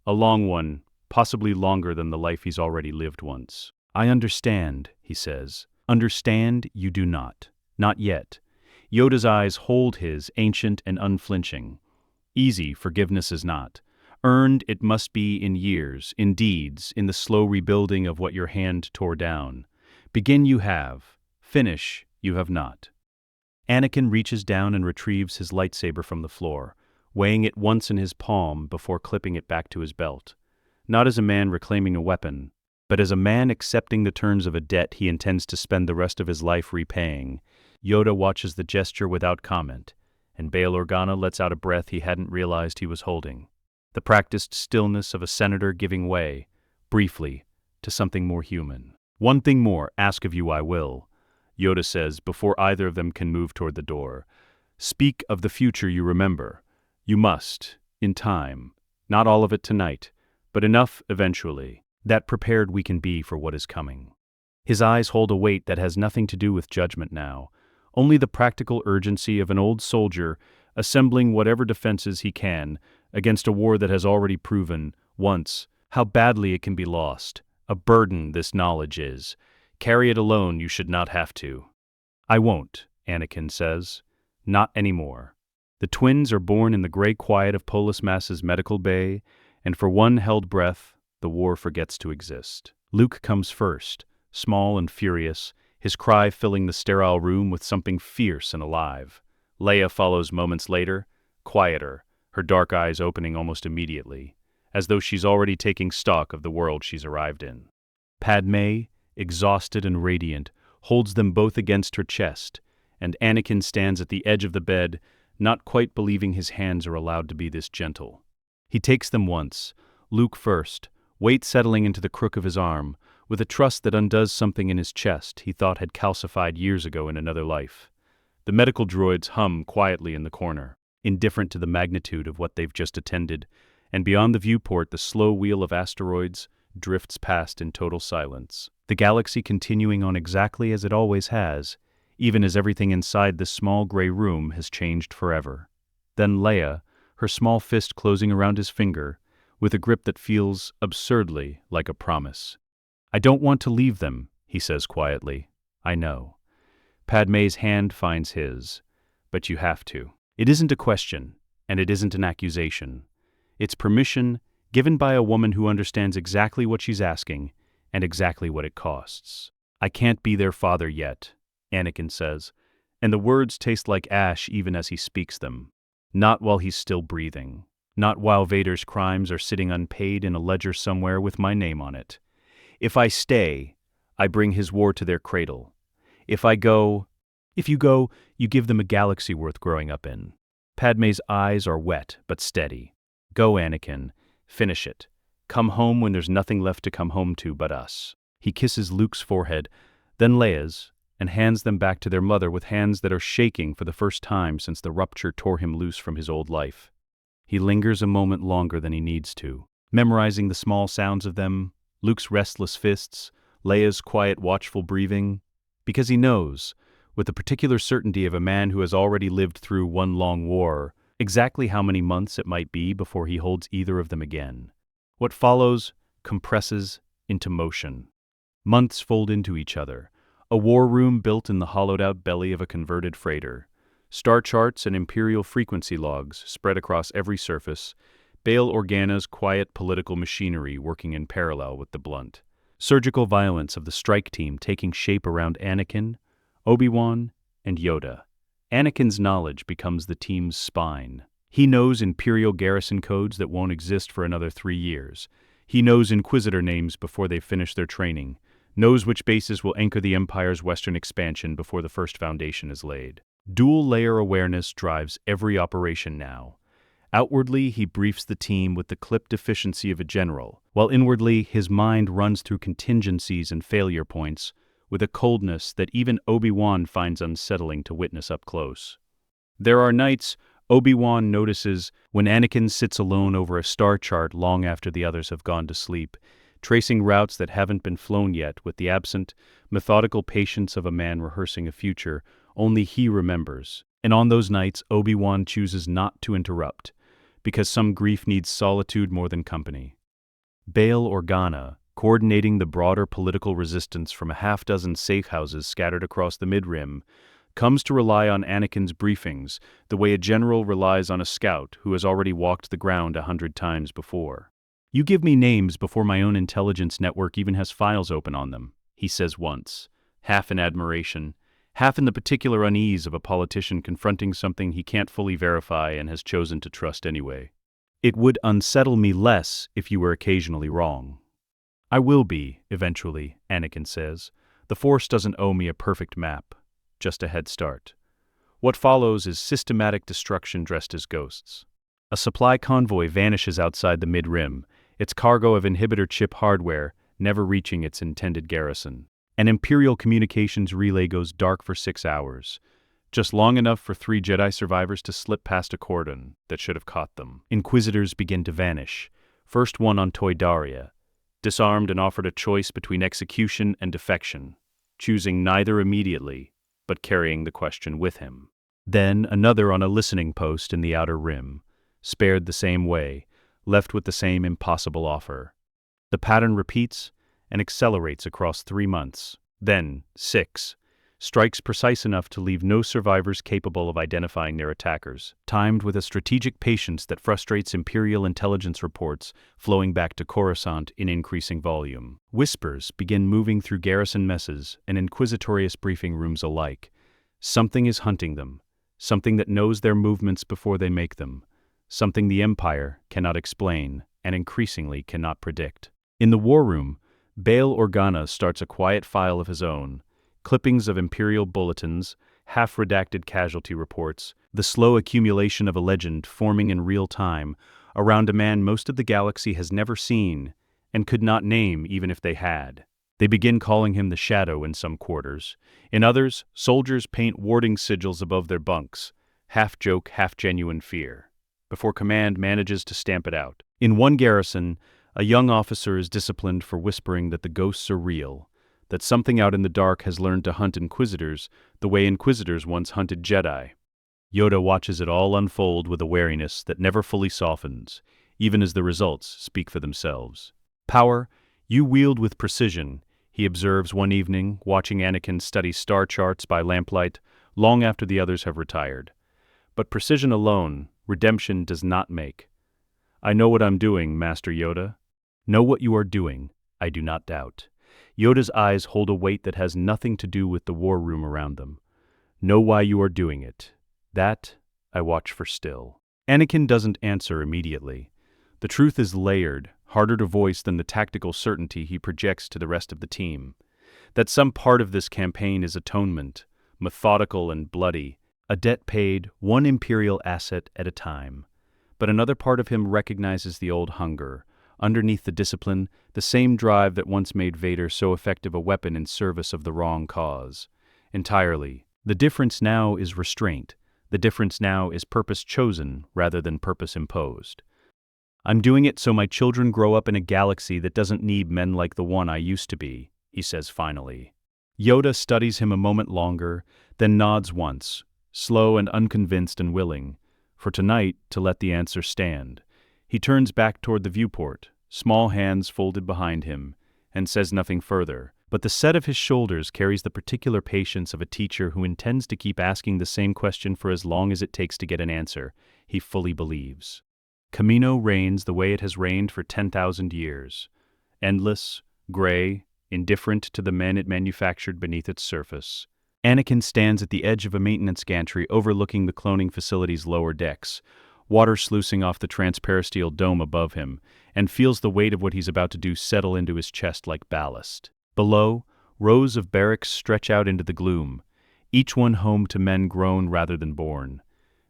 A long one, possibly longer than the life he's already lived once. I understand, he says. Understand you do not. Not yet. Yoda's eyes hold his, ancient and unflinching. Easy forgiveness is not. Earned it must be in years, in deeds, in the slow rebuilding of what your hand tore down. Begin you have. Finish you have not. Anakin reaches down and retrieves his lightsaber from the floor, weighing it once in his palm before clipping it back to his belt. Not as a man reclaiming a weapon, but as a man accepting the terms of a debt he intends to spend the rest of his life repaying. Yoda watches the gesture without comment, and Bail Organa lets out a breath he hadn't realized he was holding. The practiced stillness of a senator giving way, briefly, to something more human. One thing more, ask of you I will, Yoda says before either of them can move toward the door. Speak of the future you remember. You must, in time. Not all of it tonight, but enough eventually, that prepared we can be for what is coming. His eyes hold a weight that has nothing to do with judgment now, only the practical urgency of an old soldier assembling whatever defenses he can against a war that has already proven, once, how badly it can be lost. A burden this knowledge is. Carry it alone, you should not have to. I won't, Anakin says. Not anymore. The twins are born in the gray quiet of Polis Mass's medical bay, and for one held breath, the war forgets to exist. Luke comes first, small and furious, his cry filling the sterile room with something fierce and alive. Leia follows moments later, quieter, her dark eyes opening almost immediately, as though she's already taking stock of the world she's arrived in. Padme, exhausted and radiant, holds them both against her chest, and Anakin stands at the edge of the bed, not quite believing his hands are allowed to be this gentle. He takes them once, Luke first, weight settling into the crook of his arm, with a trust that undoes something in his chest he thought had calcified years ago in another life. The medical droids hum quietly in the corner, indifferent to the magnitude of what they've just attended, and beyond the viewport the slow wheel of asteroids drifts past in total silence. The galaxy continuing on exactly as it always has, even as everything inside this small gray room has changed forever. Then Leia, her small fist closing around his finger, with a grip that feels absurdly like a promise. I don't want to leave them, he says quietly. I know. Padme's hand finds his. But you have to. It isn't a question, and it isn't an accusation. It's permission given by a woman who understands exactly what she's asking and exactly what it costs. I can't be their father yet, Anakin says, and the words taste like ash even as he speaks them. Not while he's still breathing. Not while Vader's crimes are sitting unpaid in a ledger somewhere with my name on it. If I stay, I bring his war to their cradle. If you go, you give them a galaxy worth growing up in. Padme's eyes are wet but steady. Go, Anakin. Finish it. Come home when there's nothing left to come home to but us. He kisses Luke's forehead, then Leia's, and hands them back to their mother with hands that are shaking for the first time since the rupture tore him loose from his old life. He lingers a moment longer than he needs to, memorizing the small sounds of them, Luke's restless fists, Leia's quiet, watchful breathing, because he knows, with the particular certainty of a man who has already lived through one long war, exactly how many months it might be before he holds either of them again. What follows compresses into motion. Months fold into each other, a war room built in the hollowed-out belly of a converted freighter, star charts and imperial frequency logs spread across every surface, Bail Organa's quiet political machinery working in parallel with the blunt. Surgical violence of the strike team taking shape around Anakin, Obi-Wan, and Yoda. Anakin's knowledge becomes the team's spine. He knows Imperial garrison codes that won't exist for another 3 years. He knows Inquisitor names before they finish their training, knows which bases will anchor the Empire's western expansion before the first foundation is laid. Dual-layer awareness drives every operation now. Outwardly, he briefs the team with the clipped efficiency of a general, while inwardly his mind runs through contingencies and failure points with a coldness that even Obi-Wan finds unsettling to witness up close. There are nights Obi-Wan notices when Anakin sits alone over a star chart long after the others have gone to sleep, tracing routes that haven't been flown yet with the absent, methodical patience of a man rehearsing a future only he remembers. And on those nights, Obi-Wan chooses not to interrupt, because some grief needs solitude more than company. Bail Organa, coordinating the broader political resistance from a half-dozen safe houses scattered across the mid-rim, comes to rely on Anakin's briefings the way a general relies on a scout who has already walked the ground 100 times before. You give me names before my own intelligence network even has files open on them, he says once, half in admiration, half in the particular unease of a politician confronting something he can't fully verify and has chosen to trust anyway. It would unsettle me less if you were occasionally wrong. I will be, eventually, Anakin says. The Force doesn't owe me a perfect map, just a head start. What follows is systematic destruction dressed as ghosts. A supply convoy vanishes outside the mid-rim, its cargo of inhibitor chip hardware never reaching its intended garrison. An Imperial communications relay goes dark for 6 hours. just long enough for 3 Jedi survivors to slip past a cordon that should have caught them. Inquisitors begin to vanish, first one on Toydaria, disarmed and offered a choice between execution and defection, choosing neither immediately, but carrying the question with him. Then another on a listening post in the Outer Rim, spared the same way, left with the same impossible offer. The pattern repeats and accelerates across 3 months, then 6, strikes precise enough to leave no survivors capable of identifying their attackers, timed with a strategic patience that frustrates Imperial intelligence reports flowing back to Coruscant in increasing volume. Whispers begin moving through garrison messes and inquisitorious briefing rooms alike. Something is hunting them, something that knows their movements before they make them, something the Empire cannot explain and increasingly cannot predict. In the war room, Bail Organa starts a quiet file of his own, clippings of Imperial bulletins, half-redacted casualty reports, the slow accumulation of a legend forming in real time around a man most of the galaxy has never seen and could not name even if they had. They begin calling him the Shadow in some quarters. In others, soldiers paint warding sigils above their bunks, half-joke, half-genuine fear, before command manages to stamp it out. In one garrison, a young officer is disciplined for whispering that the ghosts are real, that something out in the dark has learned to hunt Inquisitors the way Inquisitors once hunted Jedi. Yoda watches it all unfold with a wariness that never fully softens, even as the results speak for themselves. Power, you wield with precision, he observes one evening, watching Anakin study star charts by lamplight long after the others have retired. But precision alone, redemption does not make. I know what I'm doing, Master Yoda. Know what you are doing, I do not doubt. Yoda's eyes hold a weight that has nothing to do with the war room around them. Know why you are doing it. That I watch for still. Anakin doesn't answer immediately. The truth is layered, harder to voice than the tactical certainty he projects to the rest of the team. That some part of this campaign is atonement, methodical and bloody, a debt paid, one Imperial asset at a time. But another part of him recognizes the old hunger, underneath the discipline, the same drive that once made Vader so effective a weapon in service of the wrong cause. Entirely. The difference now is restraint. The difference now is purpose chosen rather than purpose imposed. I'm doing it so my children grow up in a galaxy that doesn't need men like the one I used to be, he says finally. Yoda studies him a moment longer, then nods once, slow and unconvinced and willing, for tonight to let the answer stand. He turns back toward the viewport, small hands folded behind him, and says nothing further, but the set of his shoulders carries the particular patience of a teacher who intends to keep asking the same question for as long as it takes to get an answer he fully believes. Camino reigns the way it has reigned for 10,000 years, endless, gray, indifferent to the men it manufactured beneath its surface. Anakin stands at the edge of a maintenance gantry overlooking the cloning facility's lower decks, water sluicing off the transperisteel dome above him, and feels the weight of what he's about to do settle into his chest like ballast. Below, rows of barracks stretch out into the gloom, each one home to men grown rather than born.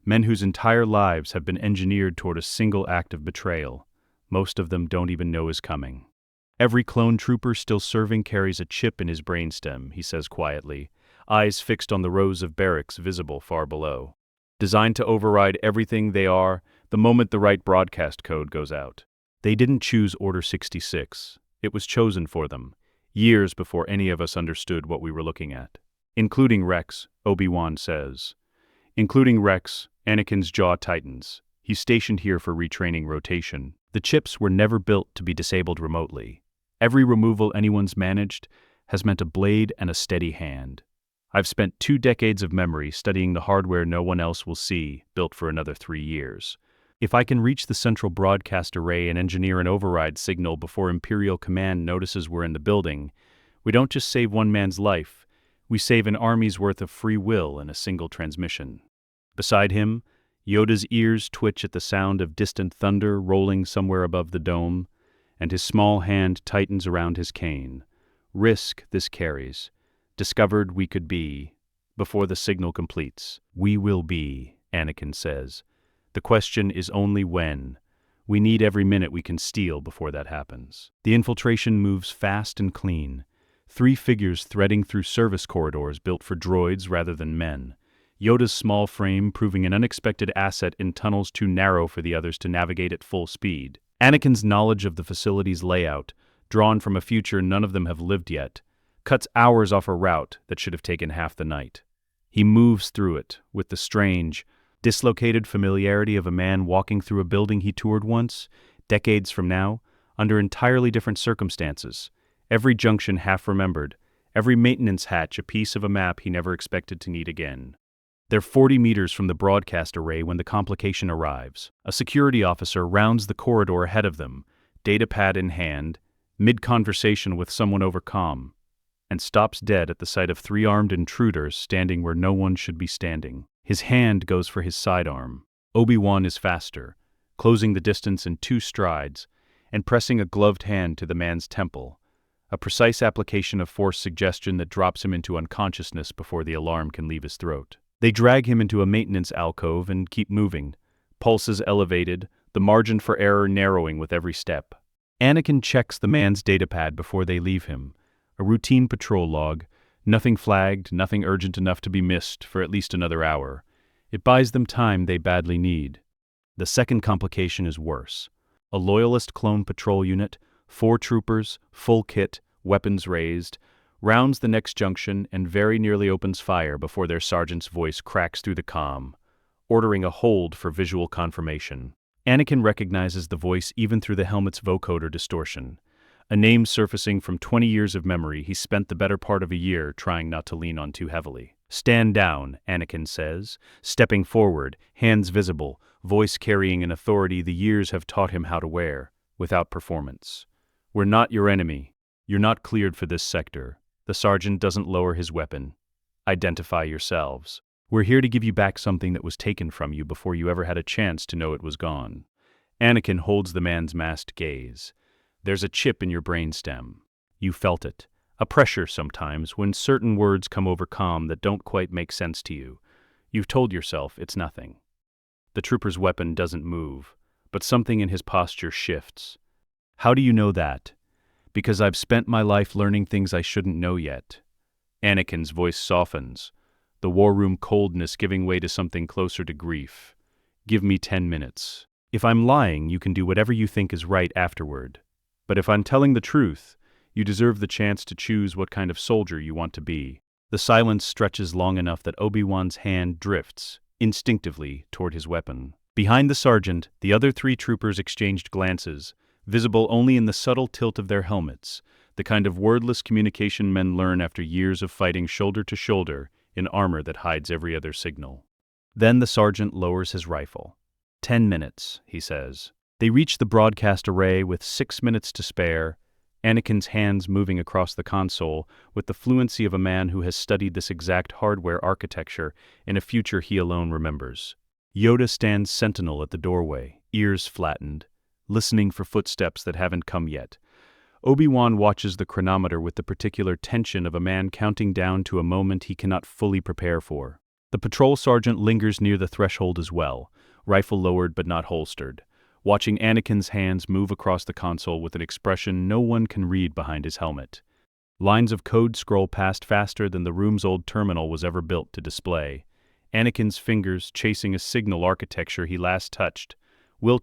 Men whose entire lives have been engineered toward a single act of betrayal. Most of them don't even know is coming. Every clone trooper still serving carries a chip in his brainstem, he says quietly, eyes fixed on the rows of barracks visible far below. Designed to override everything they are the moment the right broadcast code goes out. They didn't choose Order 66. It was chosen for them, years before any of us understood what we were looking at. Including Rex, Obi-Wan says. Including Rex, Anakin's jaw tightens. He's stationed here for retraining rotation. The chips were never built to be disabled remotely. Every removal anyone's managed has meant a blade and a steady hand. I've spent 2 decades of memory studying the hardware no one else will see, built for another 3 years. If I can reach the central broadcast array and engineer an override signal before Imperial Command notices we're in the building, we don't just save one man's life, we save an army's worth of free will in a single transmission. Beside him, Yoda's ears twitch at the sound of distant thunder rolling somewhere above the dome, and his small hand tightens around his cane. Risk this carries. Discovered we could be. Before the signal completes. We will be, Anakin says. The question is only when. We need every minute we can steal before that happens. The infiltration moves fast and clean. 3 figures threading through service corridors built for droids rather than men. Yoda's small frame proving an unexpected asset in tunnels too narrow for the others to navigate at full speed. Anakin's knowledge of the facility's layout, drawn from a future none of them have lived yet, cuts hours off a route that should have taken half the night. He moves through it with the strange, dislocated familiarity of a man walking through a building he toured once, decades from now, under entirely different circumstances, every junction half remembered, every maintenance hatch a piece of a map he never expected to need again. They're 40 meters from the broadcast array when the complication arrives. A security officer rounds the corridor ahead of them, datapad in hand, mid-conversation with someone over comm, and stops dead at the sight of 3 armed intruders standing where no one should be standing. His hand goes for his sidearm. Obi-Wan is faster, closing the distance in 2 strides, and pressing a gloved hand to the man's temple, a precise application of force suggestion that drops him into unconsciousness before the alarm can leave his throat. They drag him into a maintenance alcove and keep moving, pulses elevated, the margin for error narrowing with every step. Anakin checks the man's datapad before they leave him, a routine patrol log, nothing flagged, nothing urgent enough to be missed for at least another hour. It buys them time they badly need. The second complication is worse. A loyalist clone patrol unit, 4 troopers, full kit, weapons raised, rounds the next junction and very nearly opens fire before their sergeant's voice cracks through the comm, ordering a hold for visual confirmation. Anakin recognizes the voice even through the helmet's vocoder distortion, a name surfacing from 20 years of memory he spent the better part of a year trying not to lean on too heavily. "Stand down," Anakin says, stepping forward, hands visible, voice carrying an authority the years have taught him how to wear, without performance. "We're not your enemy. You're not cleared for this sector." The sergeant doesn't lower his weapon. "Identify yourselves. We're here to give you back something that was taken from you before you ever had a chance to know it was gone." Anakin holds the man's masked gaze. "There's a chip in your brainstem. You felt it. A pressure sometimes when certain words come over comm that don't quite make sense to you. You've told yourself it's nothing." The trooper's weapon doesn't move, but something in his posture shifts. "How do you know that?" "Because I've spent my life learning things I shouldn't know yet." Anakin's voice softens, the war room coldness giving way to something closer to grief. "Give me 10 minutes. If I'm lying, you can do whatever you think is right afterward. But if I'm telling the truth, you deserve the chance to choose what kind of soldier you want to be." The silence stretches long enough that Obi-Wan's hand drifts, instinctively, toward his weapon. Behind the sergeant, the other 3 troopers exchanged glances, visible only in the subtle tilt of their helmets, the kind of wordless communication men learn after years of fighting shoulder to shoulder in armor that hides every other signal. Then the sergeant lowers his rifle. 10 minutes, he says. They reach the broadcast array with 6 minutes to spare, Anakin's hands moving across the console with the fluency of a man who has studied this exact hardware architecture in a future he alone remembers. Yoda stands sentinel at the doorway, ears flattened, listening for footsteps that haven't come yet. Obi-Wan watches the chronometer with the particular tension of a man counting down to a moment he cannot fully prepare for. The patrol sergeant lingers near the threshold as well, rifle lowered but not holstered, watching Anakin's hands move across the console with an expression no one can read behind his helmet. Lines of code scroll past faster than the room's old terminal was ever built to display. Anakin's fingers chasing a signal architecture he last touched, will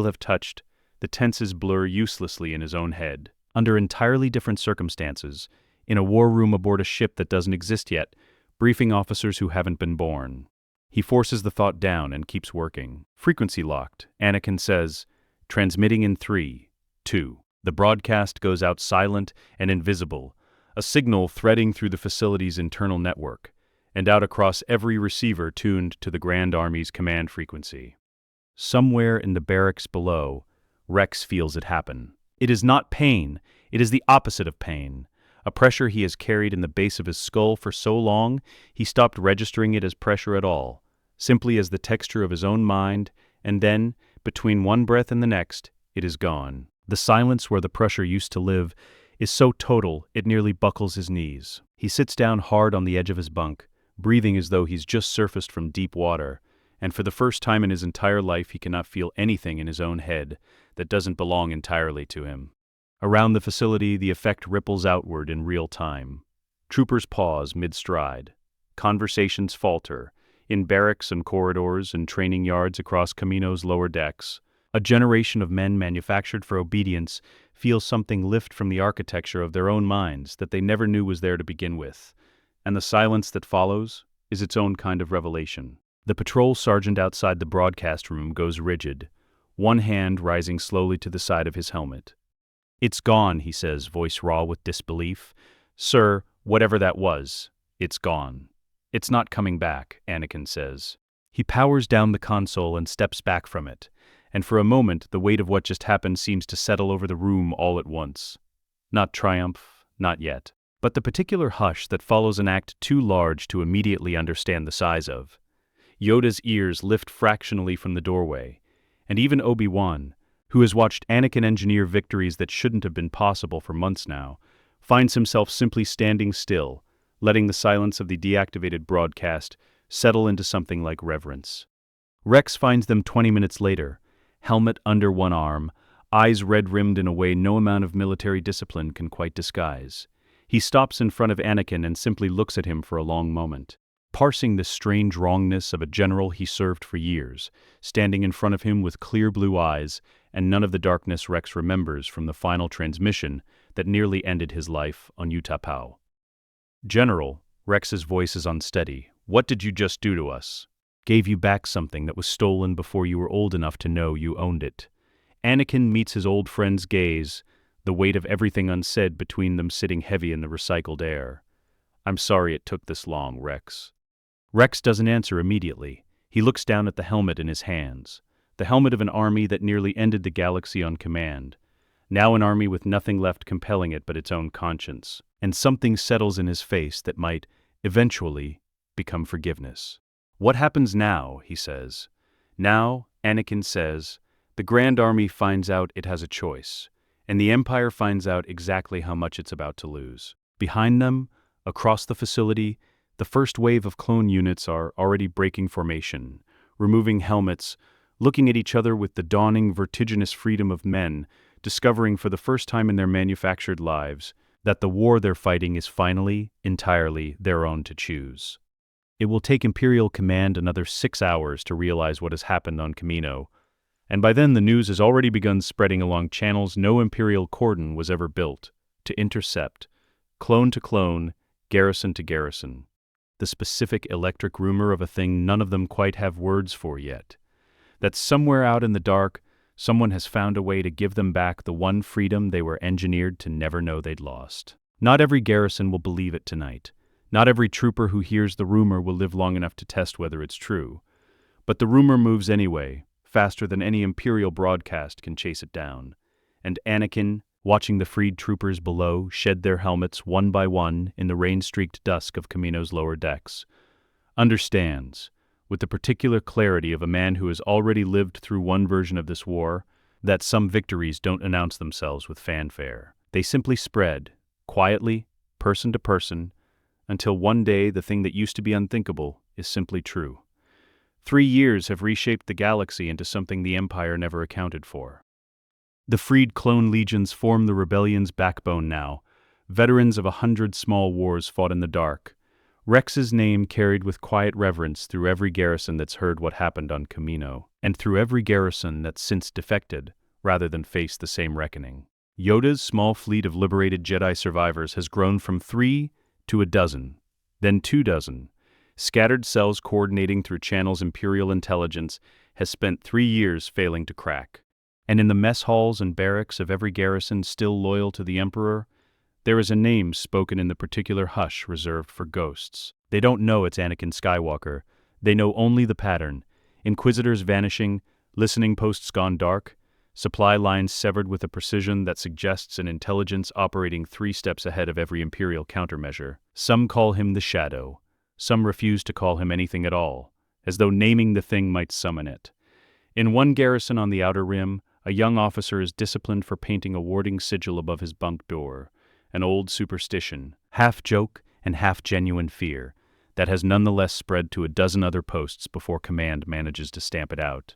have touched, the tenses blur uselessly in his own head. Under entirely different circumstances, in a war room aboard a ship that doesn't exist yet, briefing officers who haven't been born. He forces the thought down and keeps working. Frequency locked, Anakin says, transmitting in 3, 2. The broadcast goes out silent and invisible, a signal threading through the facility's internal network, and out across every receiver tuned to the Grand Army's command frequency. Somewhere in the barracks below, Rex feels it happen. It is not pain, it is the opposite of pain. A pressure he has carried in the base of his skull for so long, he stopped registering it as pressure at all, simply as the texture of his own mind, and then, between one breath and the next, it is gone. The silence where the pressure used to live is so total it nearly buckles his knees. He sits down hard on the edge of his bunk, breathing as though he's just surfaced from deep water, and for the first time in his entire life he cannot feel anything in his own head that doesn't belong entirely to him. Around the facility, the effect ripples outward in real time. Troopers pause mid-stride. Conversations falter. In barracks and corridors and training yards across Kamino's lower decks, a generation of men manufactured for obedience feel something lift from the architecture of their own minds that they never knew was there to begin with. And the silence that follows is its own kind of revelation. The patrol sergeant outside the broadcast room goes rigid, one hand rising slowly to the side of his helmet. "It's gone," he says, voice raw with disbelief. "Sir, whatever that was, it's gone." "It's not coming back," Anakin says. He powers down the console and steps back from it, and for a moment the weight of what just happened seems to settle over the room all at once. Not triumph, not yet, but the particular hush that follows an act too large to immediately understand the size of. Yoda's ears lift fractionally from the doorway, and even Obi-Wan, who has watched Anakin engineer victories that shouldn't have been possible for months now, finds himself simply standing still, letting the silence of the deactivated broadcast settle into something like reverence. Rex finds them 20 minutes later, helmet under one arm, eyes red-rimmed in a way no amount of military discipline can quite disguise. He stops in front of Anakin and simply looks at him for a long moment, parsing the strange wrongness of a general he served for years, standing in front of him with clear blue eyes and none of the darkness Rex remembers from the final transmission that nearly ended his life on Utapau. "General," Rex's voice is unsteady, "what did you just do to us?" "Gave you back something that was stolen before you were old enough to know you owned it." Anakin meets his old friend's gaze, the weight of everything unsaid between them sitting heavy in the recycled air. "I'm sorry it took this long, Rex." Rex doesn't answer immediately. He looks down at the helmet in his hands, the helmet of an army that nearly ended the galaxy on command, now an army with nothing left compelling it but its own conscience, and something settles in his face that might, eventually, become forgiveness. "What happens now?" he says. "Now," Anakin says, "the Grand Army finds out it has a choice, and the Empire finds out exactly how much it's about to lose." Behind them, across the facility, the first wave of clone units are already breaking formation, removing helmets, looking at each other with the dawning vertiginous freedom of men, discovering for the first time in their manufactured lives that the war they're fighting is finally, entirely, their own to choose. It will take Imperial Command another 6 hours to realize what has happened on Kamino, and by then the news has already begun spreading along channels no Imperial cordon was ever built, to intercept, clone to clone, garrison to garrison, the specific electric rumor of a thing none of them quite have words for yet, that somewhere out in the dark, someone has found a way to give them back the one freedom they were engineered to never know they'd lost. Not every garrison will believe it tonight. Not every trooper who hears the rumor will live long enough to test whether it's true. But the rumor moves anyway, faster than any Imperial broadcast can chase it down. And Anakin, watching the freed troopers below shed their helmets one by one in the rain-streaked dusk of Kamino's lower decks, understands, with the particular clarity of a man who has already lived through one version of this war, that some victories don't announce themselves with fanfare. They simply spread, quietly, person to person, until one day the thing that used to be unthinkable is simply true. 3 years have reshaped the galaxy into something the Empire never accounted for. The freed clone legions form the rebellion's backbone now, veterans of 100 small wars fought in the dark, Rex's name carried with quiet reverence through every garrison that's heard what happened on Kamino, and through every garrison that's since defected, rather than face the same reckoning. Yoda's small fleet of liberated Jedi survivors has grown from 3 to 12, then 24. Scattered cells coordinating through channels Imperial intelligence has spent 3 years failing to crack. And in the mess halls and barracks of every garrison still loyal to the Emperor, there is a name spoken in the particular hush reserved for ghosts. They don't know it's Anakin Skywalker. They know only the pattern. Inquisitors vanishing, listening posts gone dark, supply lines severed with a precision that suggests an intelligence operating 3 steps ahead of every Imperial countermeasure. Some call him the Shadow. Some refuse to call him anything at all, as though naming the thing might summon it. In one garrison on the Outer Rim, a young officer is disciplined for painting a warding sigil above his bunk door, an old superstition, half joke and half genuine fear, that has nonetheless spread to a dozen other posts before command manages to stamp it out.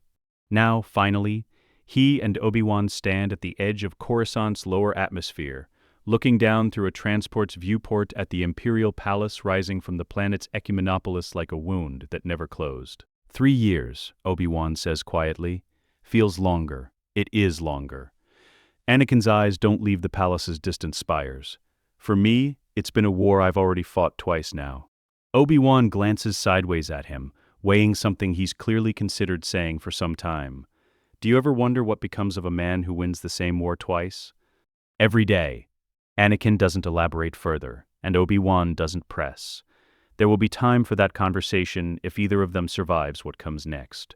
Now, finally, he and Obi-Wan stand at the edge of Coruscant's lower atmosphere, looking down through a transport's viewport at the Imperial Palace rising from the planet's ecumenopolis like a wound that never closed. 3 years, Obi-Wan says quietly. Feels longer. It is longer. Anakin's eyes don't leave the palace's distant spires. For me, it's been a war I've already fought twice now. Obi-Wan glances sideways at him, weighing something he's clearly considered saying for some time. Do you ever wonder what becomes of a man who wins the same war twice? Every day. Anakin doesn't elaborate further, and Obi-Wan doesn't press. There will be time for that conversation if either of them survives what comes next.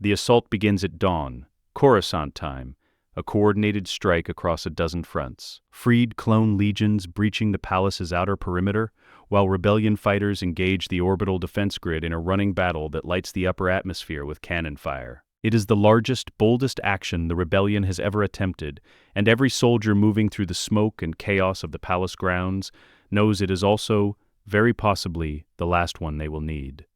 The assault begins at dawn, Coruscant time, a coordinated strike across a dozen fronts. Freed clone legions breaching the palace's outer perimeter, while rebellion fighters engage the orbital defense grid in a running battle that lights the upper atmosphere with cannon fire. It is the largest, boldest action the rebellion has ever attempted, and every soldier moving through the smoke and chaos of the palace grounds knows it is also, very possibly, the last one they will need.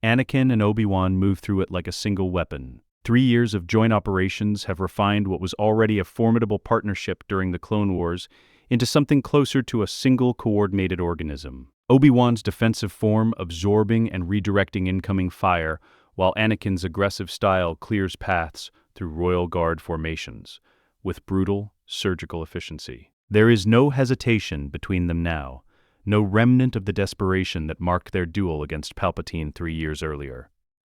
Anakin and Obi-Wan move through it like a single weapon. 3 years of joint operations have refined what was already a formidable partnership during the Clone Wars into something closer to a single coordinated organism. Obi-Wan's defensive form absorbing and redirecting incoming fire, while Anakin's aggressive style clears paths through Royal Guard formations, with brutal, surgical efficiency. There is no hesitation between them now, no remnant of the desperation that marked their duel against Palpatine 3 years earlier.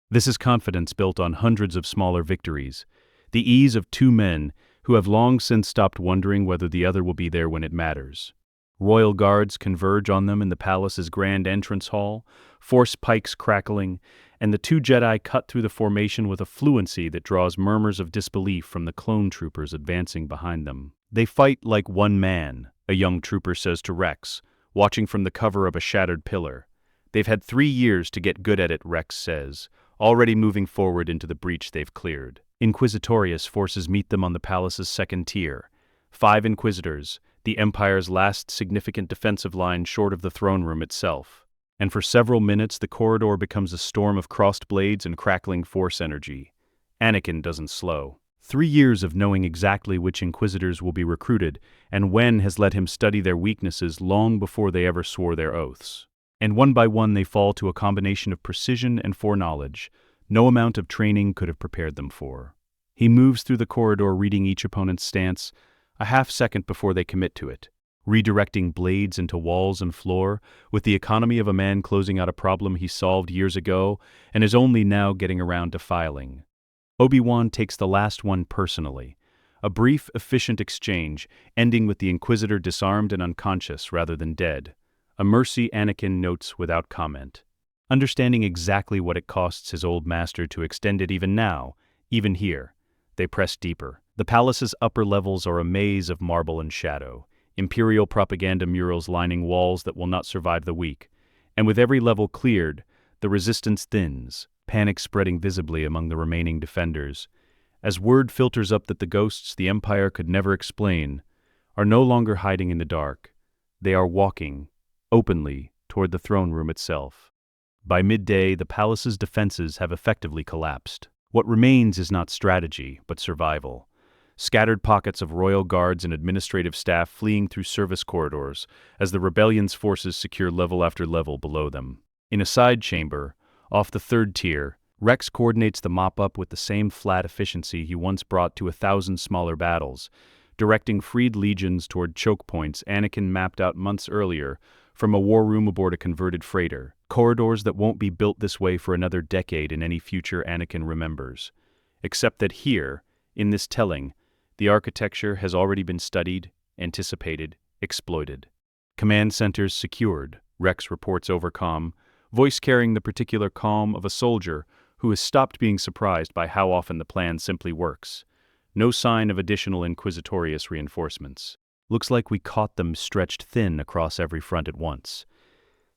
This is confidence built on hundreds of smaller victories, the ease of two men who have long since stopped wondering whether the other will be there when it matters. Royal guards converge on them in the palace's grand entrance hall, force pikes crackling, and the two Jedi cut through the formation with a fluency that draws murmurs of disbelief from the clone troopers advancing behind them. They fight like one man, a young trooper says to Rex, watching from the cover of a shattered pillar. They've had 3 years to get good at it, Rex says, already moving forward into the breach they've cleared. Inquisitorious forces meet them on the palace's second tier. 5 Inquisitors, the Empire's last significant defensive line short of the throne room itself. And for several minutes the corridor becomes a storm of crossed blades and crackling force energy. Anakin doesn't slow. 3 years of knowing exactly which Inquisitors will be recruited and when has let him study their weaknesses long before they ever swore their oaths. And one by one they fall to a combination of precision and foreknowledge no amount of training could have prepared them for. He moves through the corridor reading each opponent's stance a half-second before they commit to it, redirecting blades into walls and floor with the economy of a man closing out a problem he solved years ago and is only now getting around to filing. Obi-Wan takes the last one personally, a brief, efficient exchange ending with the Inquisitor disarmed and unconscious rather than dead. A mercy Anakin notes without comment, understanding exactly what it costs his old master to extend it even now, even here. They press deeper. The palace's upper levels are a maze of marble and shadow, Imperial propaganda murals lining walls that will not survive the week. And with every level cleared, the resistance thins, panic spreading visibly among the remaining defenders, as word filters up that the ghosts the Empire could never explain are no longer hiding in the dark. They are walking, openly, toward the throne room itself. By midday, the palace's defenses have effectively collapsed. What remains is not strategy, but survival. Scattered pockets of royal guards and administrative staff fleeing through service corridors as the rebellion's forces secure level after level below them. In a side chamber, off the third tier, Rex coordinates the mop-up with the same flat efficiency he once brought to 1,000 smaller battles, directing freed legions toward choke points Anakin mapped out months earlier from a war room aboard a converted freighter, corridors that won't be built this way for another decade in any future Anakin remembers. Except that here, in this telling, the architecture has already been studied, anticipated, exploited. Command centers secured, Rex reports over comm, voice carrying the particular calm of a soldier who has stopped being surprised by how often the plan simply works. No sign of additional inquisitorious reinforcements. Looks like we caught them stretched thin across every front at once.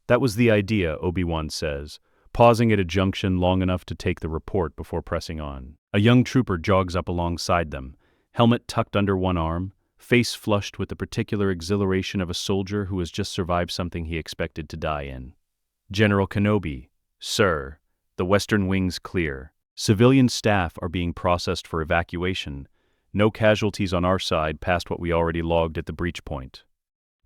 That was the idea, Obi-Wan says, pausing at a junction long enough to take the report before pressing on. A young trooper jogs up alongside them, helmet tucked under one arm, face flushed with the particular exhilaration of a soldier who has just survived something he expected to die in. General Kenobi, sir, the Western Wing's clear. Civilian staff are being processed for evacuation. No casualties on our side past what we already logged at the breach point.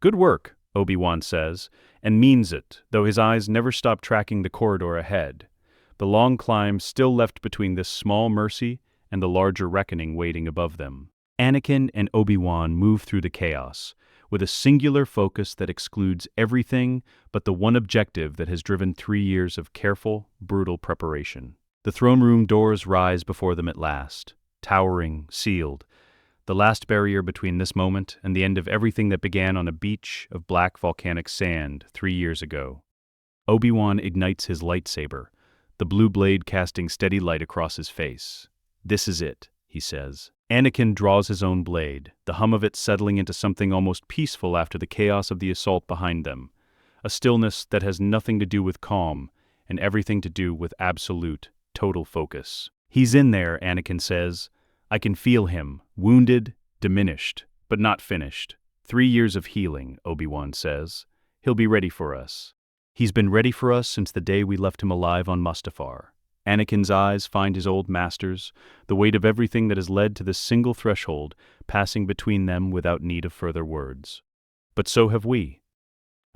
Good work, Obi-Wan says, and means it, though his eyes never stop tracking the corridor ahead. The long climb still left between this small mercy and the larger reckoning waiting above them. Anakin and Obi-Wan move through the chaos, with a singular focus that excludes everything but the one objective that has driven 3 years of careful, brutal preparation. The throne room doors rise before them at last, towering, sealed, the last barrier between this moment and the end of everything that began on a beach of black volcanic sand 3 years ago. Obi-Wan ignites his lightsaber, the blue blade casting steady light across his face. "This is it," he says. Anakin draws his own blade, the hum of it settling into something almost peaceful after the chaos of the assault behind them, a stillness that has nothing to do with calm and everything to do with absolute, total focus. "He's in there," Anakin says. "I can feel him, wounded, diminished, but not finished. 3 years of healing," Obi-Wan says. "He'll be ready for us." "He's been ready for us since the day we left him alive on Mustafar." Anakin's eyes find his old masters, the weight of everything that has led to this single threshold passing between them without need of further words. But so have we.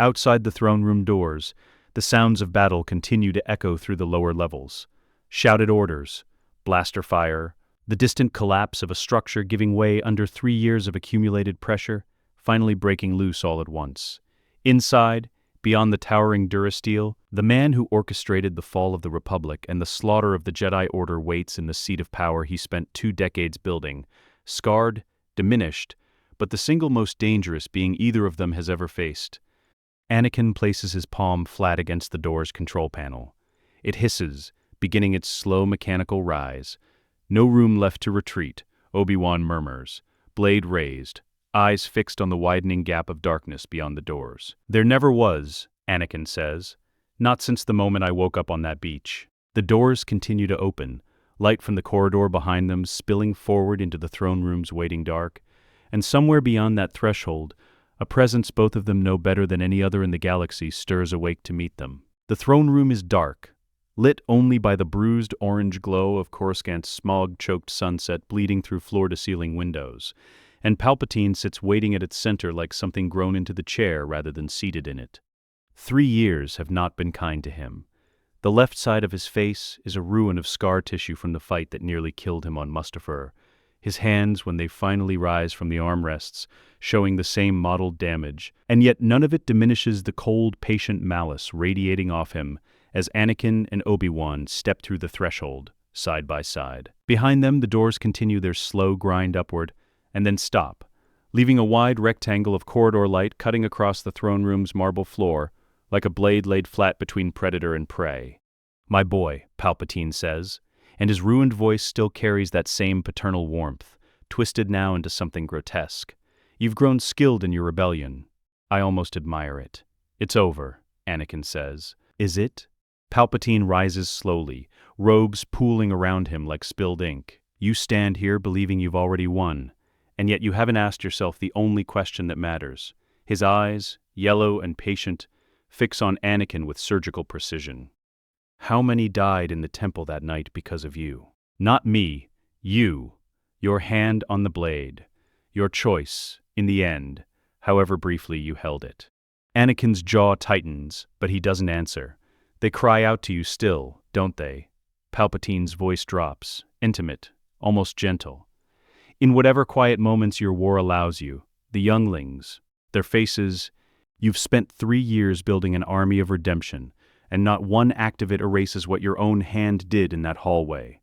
Outside the throne room doors, the sounds of battle continue to echo through the lower levels. Shouted orders, blaster fire, the distant collapse of a structure giving way under 3 years of accumulated pressure, finally breaking loose all at once. Inside, beyond the towering durasteel, the man who orchestrated the fall of the Republic and the slaughter of the Jedi Order waits in the seat of power he spent 2 decades building, scarred, diminished, but the single most dangerous being either of them has ever faced. Anakin places his palm flat against the door's control panel. It hisses, beginning its slow mechanical rise. "No room left to retreat," Obi-Wan murmurs, blade raised, eyes fixed on the widening gap of darkness beyond the doors. "There never was," Anakin says. "Not since the moment I woke up on that beach." The doors continue to open, light from the corridor behind them spilling forward into the throne room's waiting dark, and somewhere beyond that threshold, a presence both of them know better than any other in the galaxy stirs awake to meet them. The throne room is dark, lit only by the bruised orange glow of Coruscant's smog-choked sunset bleeding through floor-to-ceiling windows, and Palpatine sits waiting at its center like something grown into the chair rather than seated in it. 3 years have not been kind to him. The left side of his face is a ruin of scar tissue from the fight that nearly killed him on Mustafar. His hands, when they finally rise from the armrests, showing the same mottled damage, and yet none of it diminishes the cold, patient malice radiating off him as Anakin and Obi-Wan step through the threshold, side by side. Behind them, the doors continue their slow grind upward, and then stop, leaving a wide rectangle of corridor light cutting across the throne room's marble floor, like a blade laid flat between predator and prey. "My boy," Palpatine says, and his ruined voice still carries that same paternal warmth, twisted now into something grotesque. "You've grown skilled in your rebellion. I almost admire it." "It's over," Anakin says. "Is it?" Palpatine rises slowly, robes pooling around him like spilled ink. "You stand here believing you've already won, and yet you haven't asked yourself the only question that matters." His eyes, yellow and patient, fix on Anakin with surgical precision. "How many died in the temple that night because of you?" "Not me. You. Your hand on the blade. Your choice, in the end, however briefly you held it." Anakin's jaw tightens, but he doesn't answer. "They cry out to you still, don't they?" Palpatine's voice drops, intimate, almost gentle. "In whatever quiet moments your war allows you, the younglings, their faces, you've spent 3 years building an army of redemption, and not one act of it erases what your own hand did in that hallway."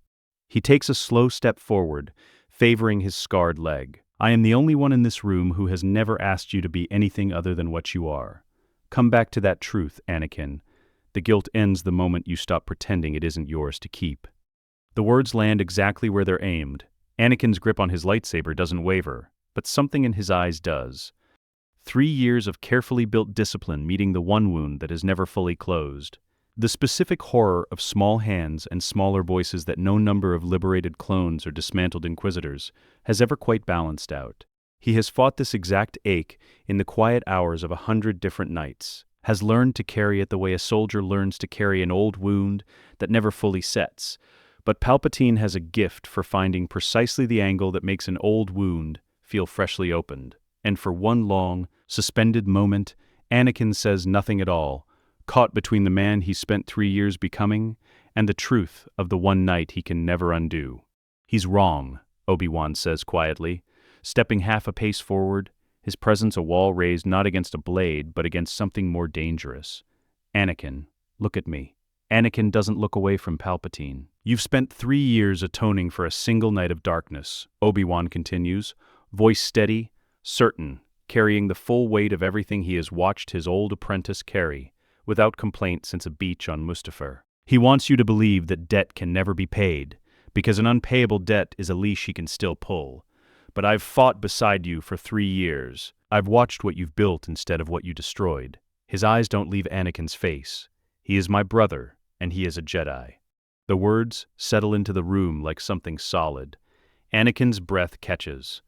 He takes a slow step forward, favoring his scarred leg. "I am the only one in this room who has never asked you to be anything other than what you are. Come back to that truth, Anakin. The guilt ends the moment you stop pretending it isn't yours to keep." The words land exactly where they're aimed. Anakin's grip on his lightsaber doesn't waver, but something in his eyes does. 3 years of carefully built discipline meeting the one wound that is never fully closed. The specific horror of small hands and smaller voices that no number of liberated clones or dismantled inquisitors has ever quite balanced out. He has fought this exact ache in the quiet hours of 100 different nights, has learned to carry it the way a soldier learns to carry an old wound that never fully sets. But Palpatine has a gift for finding precisely the angle that makes an old wound feel freshly opened, and for one long, Suspended moment, Anakin says nothing at all, caught between the man he spent 3 years becoming and the truth of the one night he can never undo. He's wrong, Obi-Wan says quietly, stepping half a pace forward, his presence a wall raised not against a blade but against something more dangerous. Anakin, look at me. Anakin doesn't look away from Palpatine. You've spent 3 years atoning for a single night of darkness, Obi-Wan continues, voice steady, certain, carrying the full weight of everything he has watched his old apprentice carry, without complaint since a beach on Mustafar. He wants you to believe that debt can never be paid, because an unpayable debt is a leash he can still pull. But I've fought beside you for 3 years. I've watched what you've built instead of what you destroyed. His eyes don't leave Anakin's face. He is my brother, and he is a Jedi. The words settle into the room like something solid. Anakin's breath catches.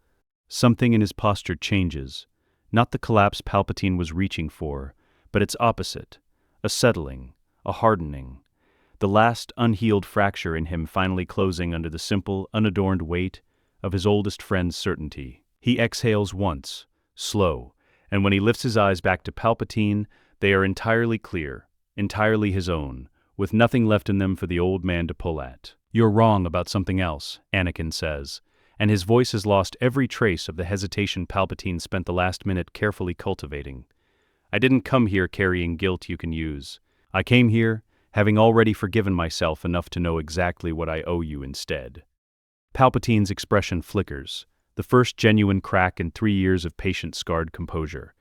Something in his posture changes. Not the collapse Palpatine was reaching for, but its opposite. A settling, a hardening. The last unhealed fracture in him finally closing under the simple, unadorned weight of his oldest friend's certainty. He exhales once, slow, and when he lifts his eyes back to Palpatine, they are entirely clear, entirely his own, with nothing left in them for the old man to pull at. You're wrong about something else, Anakin says, and his voice has lost every trace of the hesitation Palpatine spent the last minute carefully cultivating. I didn't come here carrying guilt you can use. I came here having already forgiven myself enough to know exactly what I owe you instead. Palpatine's expression flickers, the first genuine crack in 3 years of patient-scarred composure.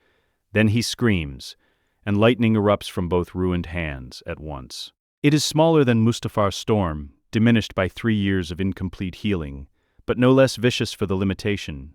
Then he screams, and lightning erupts from both ruined hands at once. It is smaller than Mustafar's storm, diminished by 3 years of incomplete healing, but no less vicious for the limitation.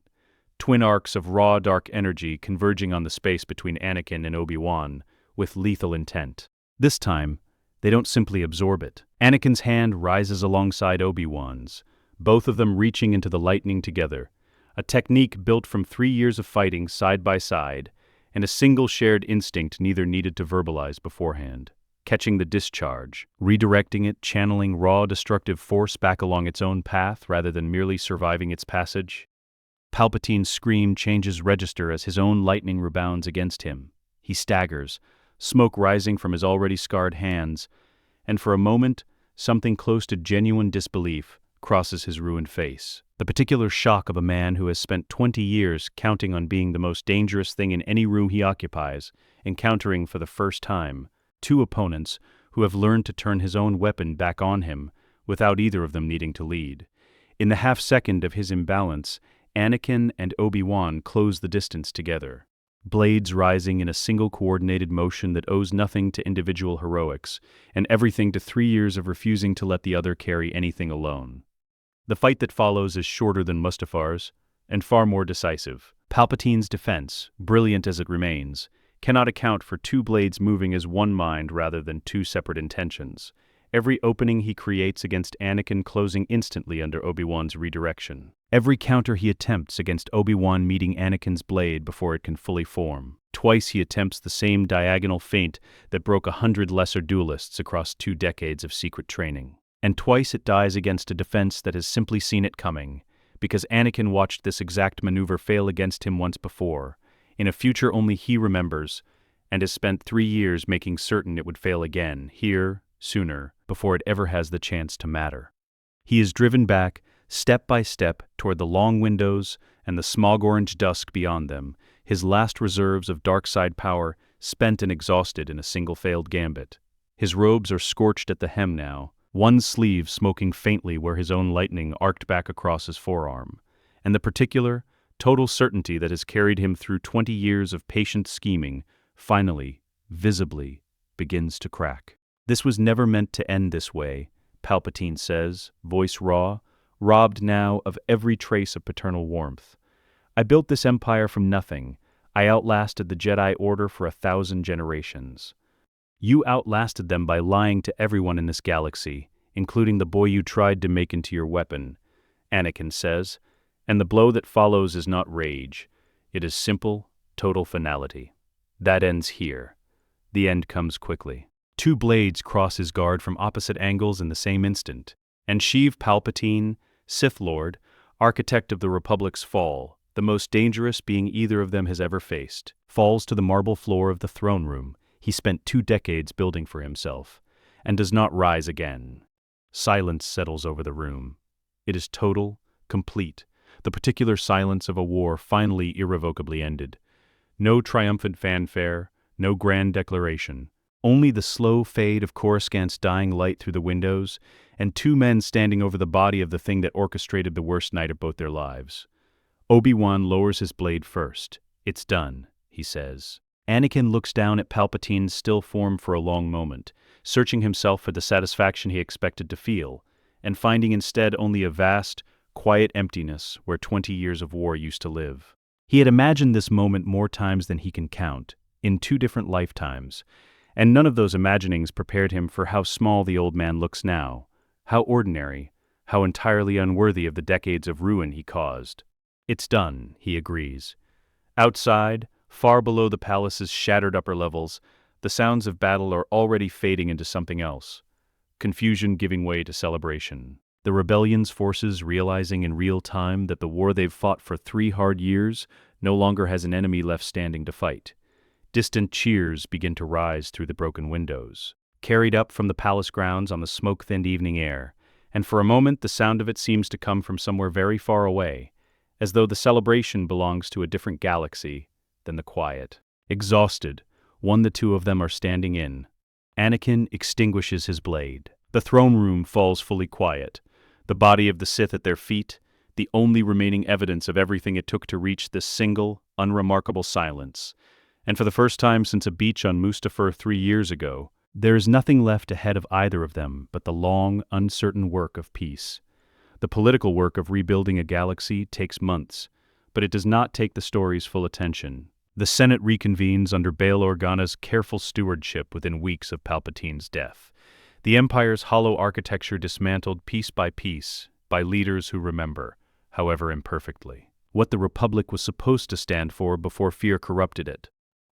Twin arcs of raw, dark energy converging on the space between Anakin and Obi-Wan, with lethal intent. This time, they don't simply absorb it. Anakin's hand rises alongside Obi-Wan's, both of them reaching into the lightning together, a technique built from 3 years of fighting side by side, and a single shared instinct neither needed to verbalize beforehand. Catching the discharge, redirecting it, channeling raw, destructive force back along its own path rather than merely surviving its passage. Palpatine's scream changes register as his own lightning rebounds against him. He staggers, smoke rising from his already scarred hands, and for a moment, something close to genuine disbelief crosses his ruined face. The particular shock of a man who has spent 20 years counting on being the most dangerous thing in any room he occupies, encountering for the first time 2 opponents who have learned to turn his own weapon back on him without either of them needing to lead. In the half-second of his imbalance, Anakin and Obi-Wan close the distance together, blades rising in a single coordinated motion that owes nothing to individual heroics and everything to 3 years of refusing to let the other carry anything alone. The fight that follows is shorter than Mustafar's and far more decisive. Palpatine's defense, brilliant as it remains, cannot account for 2 blades moving as one mind rather than 2 separate intentions. Every opening he creates against Anakin closing instantly under Obi-Wan's redirection. Every counter he attempts against Obi-Wan meeting Anakin's blade before it can fully form. Twice he attempts the same diagonal feint that broke 100 lesser duelists across 2 decades of secret training. And twice it dies against a defense that has simply seen it coming, because Anakin watched this exact maneuver fail against him once before, in a future only he remembers, and has spent 3 years making certain it would fail again, here, sooner, before it ever has the chance to matter. He is driven back, step by step, toward the long windows and the smog-orange dusk beyond them, his last reserves of dark side power spent and exhausted in a single failed gambit. His robes are scorched at the hem now, one sleeve smoking faintly where his own lightning arced back across his forearm, and the particular, total certainty that has carried him through 20 years of patient scheming finally, visibly, begins to crack. This was never meant to end this way, Palpatine says, voice raw, robbed now of every trace of paternal warmth. I built this empire from nothing. I outlasted the Jedi Order for 1,000 generations. You outlasted them by lying to everyone in this galaxy, including the boy you tried to make into your weapon, Anakin says, and the blow that follows is not rage. It is simple, total finality. That ends here. The end comes quickly. 2 blades cross his guard from opposite angles in the same instant, and Sheev Palpatine, Sith Lord, architect of the Republic's fall, the most dangerous being either of them has ever faced, falls to the marble floor of the throne room he spent 2 decades building for himself, and does not rise again. Silence settles over the room. It is total, complete, the particular silence of a war finally irrevocably ended. No triumphant fanfare, no grand declaration, only the slow fade of Coruscant's dying light through the windows, and 2 men standing over the body of the thing that orchestrated the worst night of both their lives. Obi-Wan lowers his blade first. "It's done," he says. Anakin looks down at Palpatine's still form for a long moment, searching himself for the satisfaction he expected to feel, and finding instead only a vast, quiet emptiness where 20 years of war used to live. He had imagined this moment more times than he can count, in 2 different lifetimes, and none of those imaginings prepared him for how small the old man looks now, how ordinary, how entirely unworthy of the decades of ruin he caused. "It's done," he agrees. Outside, far below the palace's shattered upper levels, the sounds of battle are already fading into something else, confusion giving way to celebration. The rebellion's forces realizing in real time that the war they've fought for 3 hard years no longer has an enemy left standing to fight. Distant cheers begin to rise through the broken windows, carried up from the palace grounds on the smoke-thinned evening air, and for a moment the sound of it seems to come from somewhere very far away, as though the celebration belongs to a different galaxy than the quiet. Exhausted, one the 2 of them are standing in. Anakin extinguishes his blade. The throne room falls fully quiet, the body of the Sith at their feet, the only remaining evidence of everything it took to reach this single, unremarkable silence. And for the first time since a beach on Mustafar 3 years ago, there is nothing left ahead of either of them but the long, uncertain work of peace. The political work of rebuilding a galaxy takes months, but it does not take the story's full attention. The Senate reconvenes under Leia Organa's careful stewardship within weeks of Palpatine's death. The Empire's hollow architecture dismantled piece by leaders who remember, however imperfectly, what the Republic was supposed to stand for before fear corrupted it.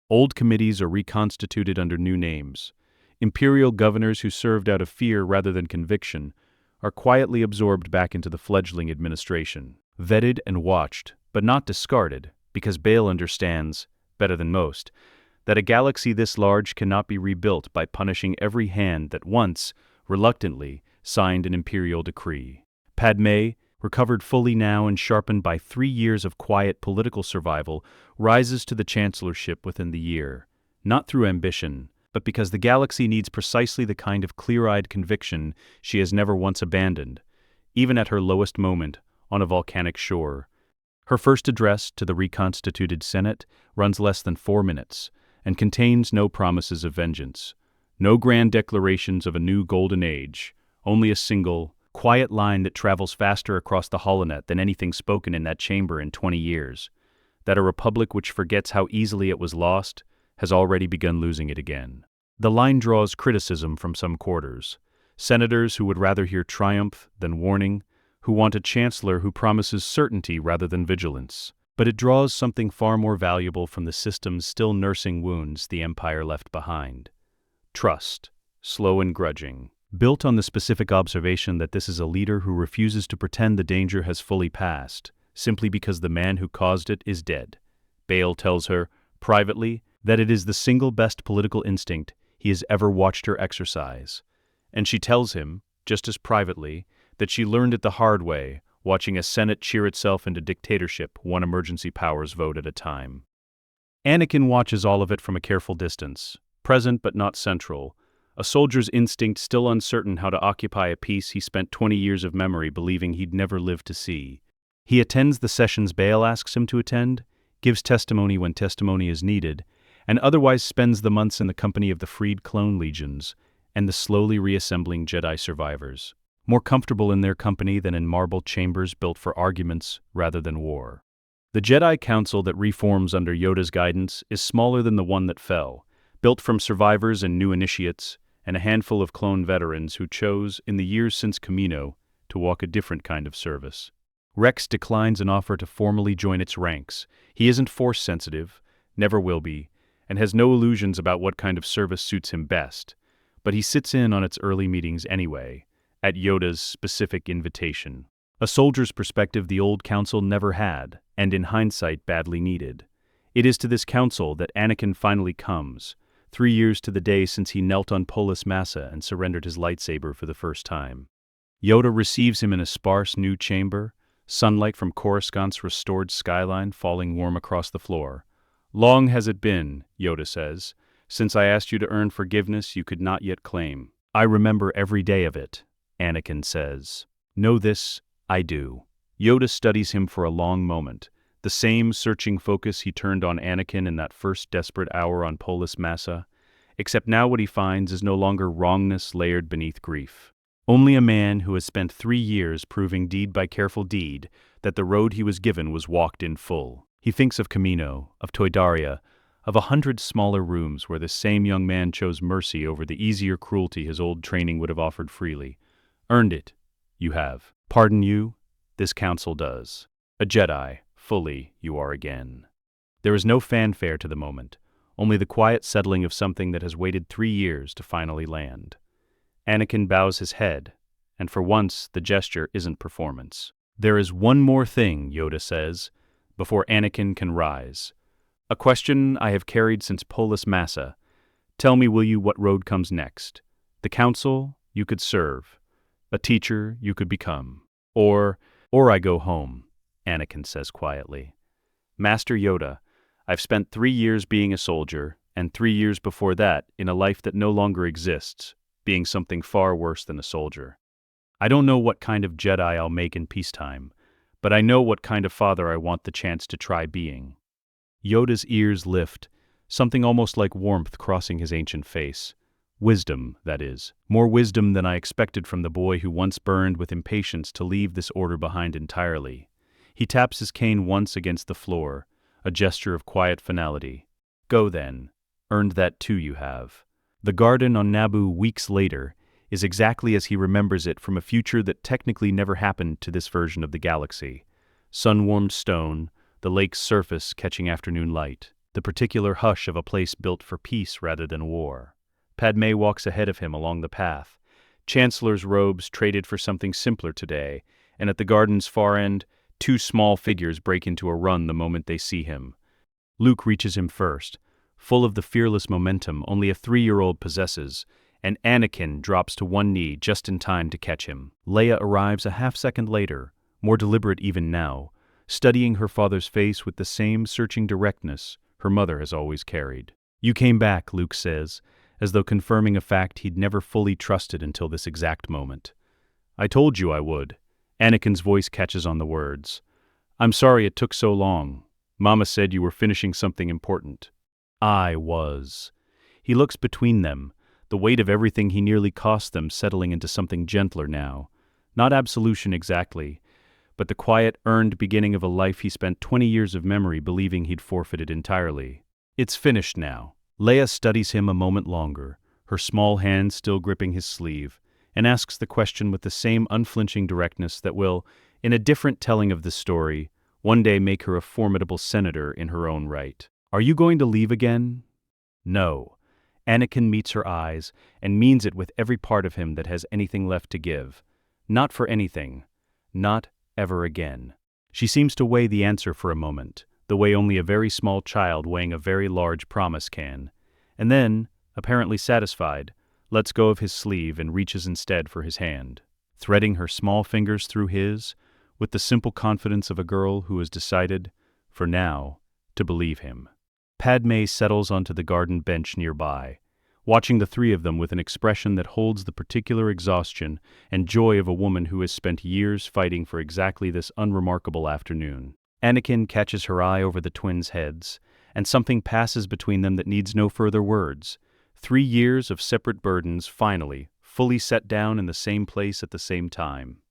Old committees are reconstituted under new names. Imperial governors who served out of fear rather than conviction are quietly absorbed back into the fledgling administration. Vetted and watched, but not discarded, because Bale understands, better than most, that a galaxy this large cannot be rebuilt by punishing every hand that once, reluctantly, signed an imperial decree. Padmé, recovered fully now and sharpened by 3 years of quiet political survival, rises to the chancellorship within the year, not through ambition, but because the galaxy needs precisely the kind of clear-eyed conviction she has never once abandoned, even at her lowest moment on a volcanic shore. Her first address to the reconstituted Senate runs less than 4 minutes, and contains no promises of vengeance, no grand declarations of a new golden age, only a single, quiet line that travels faster across the holonet than anything spoken in that chamber in 20 years, that a republic which forgets how easily it was lost has already begun losing it again. The line draws criticism from some quarters, senators who would rather hear triumph than warning, who want a chancellor who promises certainty rather than vigilance. But it draws something far more valuable from the system's still nursing wounds the Empire left behind. Trust, slow and grudging, built on the specific observation that this is a leader who refuses to pretend the danger has fully passed, simply because the man who caused it is dead. Bale tells her, privately, that it is the single best political instinct he has ever watched her exercise. And she tells him, just as privately, that she learned it the hard way, watching a Senate cheer itself into dictatorship one emergency powers vote at a time. Anakin watches all of it from a careful distance, present but not central, a soldier's instinct still uncertain how to occupy a peace he spent 20 years of memory believing he'd never live to see. He attends the sessions Bale asks him to attend, gives testimony when testimony is needed, and otherwise spends the months in the company of the freed clone legions and the slowly reassembling Jedi survivors, more comfortable in their company than in marble chambers built for arguments rather than war. The Jedi Council that reforms under Yoda's guidance is smaller than the one that fell, built from survivors and new initiates, and a handful of clone veterans who chose, in the years since Camino, to walk a different kind of service. Rex declines an offer to formally join its ranks. He isn't force-sensitive, never will be, and has no illusions about what kind of service suits him best, but he sits in on its early meetings anyway, at Yoda's specific invitation. A soldier's perspective the old council never had, and in hindsight badly needed. It is to this council that Anakin finally comes, 3 years to the day since he knelt on Polis Massa and surrendered his lightsaber for the first time. Yoda receives him in a sparse new chamber, sunlight from Coruscant's restored skyline falling warm across the floor. "Long has it been," Yoda says, "since I asked you to earn forgiveness you could not yet claim." "I remember every day of it," Anakin says. "Know this, I do." Yoda studies him for a long moment, the same searching focus he turned on Anakin in that first desperate hour on Polis Massa, except now what he finds is no longer wrongness layered beneath grief. Only a man who has spent 3 years proving deed by careful deed that the road he was given was walked in full. He thinks of Camino, of Toydaria, of 100 smaller rooms where this same young man chose mercy over the easier cruelty his old training would have offered freely. Earned it. You have. Pardon you? This council does. A Jedi, fully, you are again. There is no fanfare to the moment, only the quiet settling of something that has waited 3 years to finally land. Anakin bows his head, and for once the gesture isn't performance. "There is one more thing," Yoda says, before Anakin can rise. "A question I have carried since Polis Massa. Tell me, will you, what road comes next? The council you could serve, a teacher you could become, or I go home," Anakin says quietly. "Master Yoda, I've spent 3 years being a soldier, and 3 years before that in a life that no longer exists, being something far worse than a soldier. I don't know what kind of Jedi I'll make in peacetime, but I know what kind of father I want the chance to try being." Yoda's ears lift, something almost like warmth crossing his ancient face. Wisdom, that is. More wisdom than I expected from the boy who once burned with impatience to leave this order behind entirely. He taps his cane once against the floor, a gesture of quiet finality. "Go then. Earned that too you have." The garden on Naboo weeks later is exactly as he remembers it from a future that technically never happened to this version of the galaxy. Sun-warmed stone, the lake's surface catching afternoon light, the particular hush of a place built for peace rather than war. Padme walks ahead of him along the path. Chancellor's robes traded for something simpler today, and at the garden's far end, 2 small figures break into a run the moment they see him. Luke reaches him first, full of the fearless momentum only a 3-year-old possesses, and Anakin drops to one knee just in time to catch him. Leia arrives a half-second later, more deliberate even now, studying her father's face with the same searching directness her mother has always carried. "You came back," Luke says, as though confirming a fact he'd never fully trusted until this exact moment. "I told you I would." Anakin's voice catches on the words. "I'm sorry it took so long. Mama said you were finishing something important." "I was." He looks between them, the weight of everything he nearly cost them settling into something gentler now. Not absolution exactly, but the quiet, earned beginning of a life he spent 20 years of memory believing he'd forfeited entirely. "It's finished now." Leia studies him a moment longer, her small hand still gripping his sleeve, and asks the question with the same unflinching directness that will, in a different telling of the story, one day make her a formidable senator in her own right. "Are you going to leave again?" "No." Anakin meets her eyes and means it with every part of him that has anything left to give. Not for anything. Not ever again. She seems to weigh the answer for a moment, the way only a very small child weighing a very large promise can, and then, apparently satisfied, lets go of his sleeve and reaches instead for his hand, threading her small fingers through his, with the simple confidence of a girl who has decided, for now, to believe him. Padme settles onto the garden bench nearby, watching the 3 of them with an expression that holds the particular exhaustion and joy of a woman who has spent years fighting for exactly this unremarkable afternoon. Anakin catches her eye over the twins' heads, and something passes between them that needs no further words. 3 years of separate burdens finally, fully set down in the same place at the same time.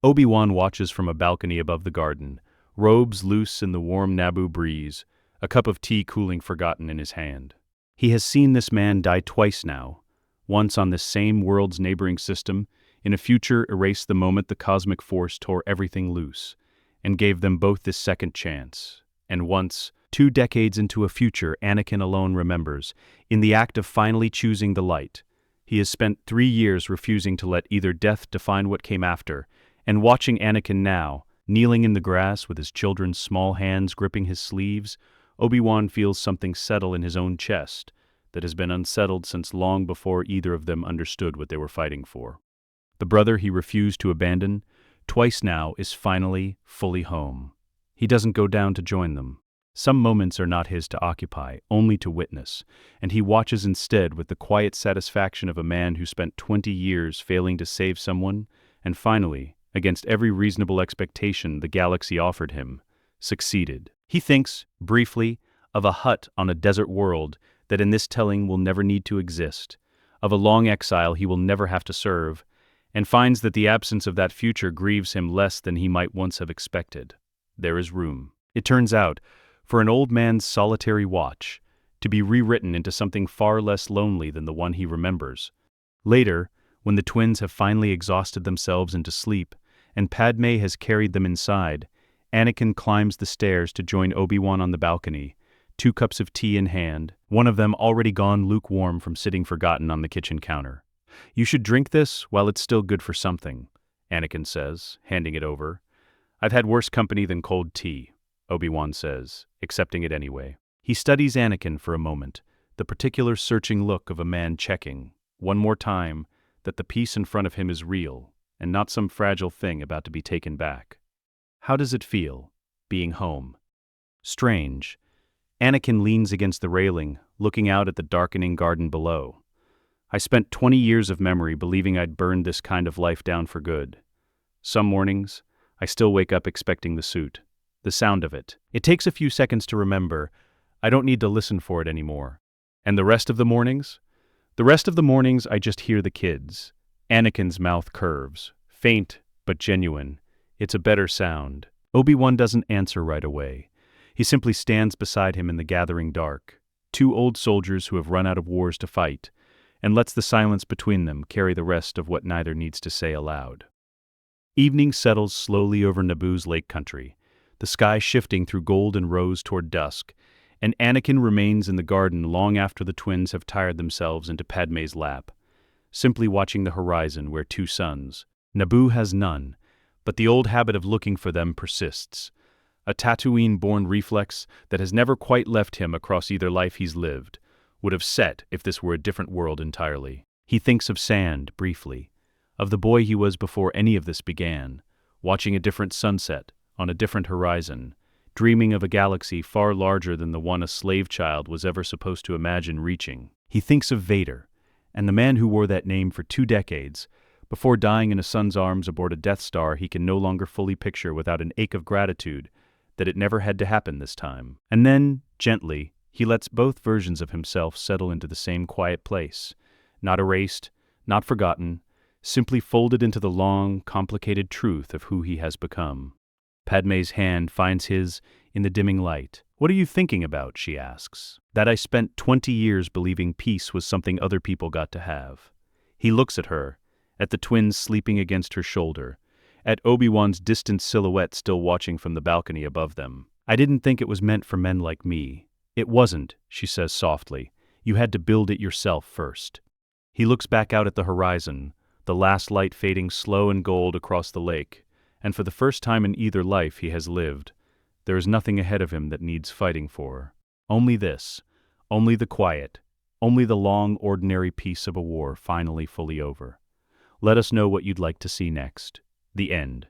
Obi-Wan watches from a balcony above the garden, robes loose in the warm Naboo breeze, a cup of tea cooling forgotten in his hand. He has seen this man die twice now, once on this same world's neighboring system, in a future erased the moment the cosmic force tore everything loose, and gave them both this second chance, and once, 2 decades into a future Anakin alone remembers, in the act of finally choosing the light. He has spent 3 years refusing to let either death define what came after, And watching Anakin now, kneeling in the grass with his children's small hands gripping his sleeves, Obi-Wan feels something settle in his own chest that has been unsettled since long before either of them understood what they were fighting for. The brother he refused to abandon, twice now, is finally fully home. He doesn't go down to join them. Some moments are not his to occupy, only to witness, and he watches instead with the quiet satisfaction of a man who spent 20 years failing to save someone, and finally, against every reasonable expectation the galaxy offered him, succeeded. He thinks, briefly, of a hut on a desert world that in this telling will never need to exist, of a long exile he will never have to serve, and finds that the absence of that future grieves him less than he might once have expected. There is room, it turns out, for an old man's solitary watch, to be rewritten into something far less lonely than the one he remembers. Later, when the twins have finally exhausted themselves into sleep, and Padme has carried them inside, Anakin climbs the stairs to join Obi-Wan on the balcony, 2 cups of tea in hand, one of them already gone lukewarm from sitting forgotten on the kitchen counter. "You should drink this while it's still good for something," Anakin says, handing it over. "I've had worse company than cold tea," Obi-Wan says, accepting it anyway. He studies Anakin for a moment, the particular searching look of a man checking, one more time, that the piece in front of him is real, and not some fragile thing about to be taken back. How does it feel, being home? Strange. Anakin leans against the railing, looking out at the darkening garden below. I spent 20 years of memory believing I'd burned this kind of life down for good. Some mornings, I still wake up expecting the suit. The sound of it. It takes a few seconds to remember. I don't need to listen for it anymore. And the rest of the mornings? The rest of the mornings I just hear the kids. Anakin's mouth curves. Faint, but genuine. It's a better sound. Obi-Wan doesn't answer right away. He simply stands beside him in the gathering dark. 2 old soldiers who have run out of wars to fight, and lets the silence between them carry the rest of what neither needs to say aloud. Evening settles slowly over Naboo's lake country, the sky shifting through gold and rose toward dusk, and Anakin remains in the garden long after the twins have tired themselves into Padme's lap, simply watching the horizon where 2 suns. Naboo has none, but the old habit of looking for them persists, a Tatooine-born reflex that has never quite left him across either life he's lived, would have set if this were a different world entirely. He thinks of sand, briefly, of the boy he was before any of this began, watching a different sunset, on a different horizon, dreaming of a galaxy far larger than the one a slave child was ever supposed to imagine reaching. He thinks of Vader, and the man who wore that name for 2 decades, before dying in a son's arms aboard a Death Star he can no longer fully picture without an ache of gratitude that it never had to happen this time. And then, gently, he lets both versions of himself settle into the same quiet place, not erased, not forgotten, simply folded into the long, complicated truth of who he has become. Padme's hand finds his in the dimming light. "What are you thinking about?" she asks. "That I spent 20 years believing peace was something other people got to have." He looks at her, at the twins sleeping against her shoulder, at Obi-Wan's distant silhouette still watching from the balcony above them. "I didn't think it was meant for men like me." "It wasn't," she says softly. "You had to build it yourself first." He looks back out at the horizon, the last light fading slow and gold across the lake, and for the first time in either life he has lived, there is nothing ahead of him that needs fighting for. Only this, only the quiet, only the long, ordinary peace of a war finally fully over. Let us know what you'd like to see next. The end.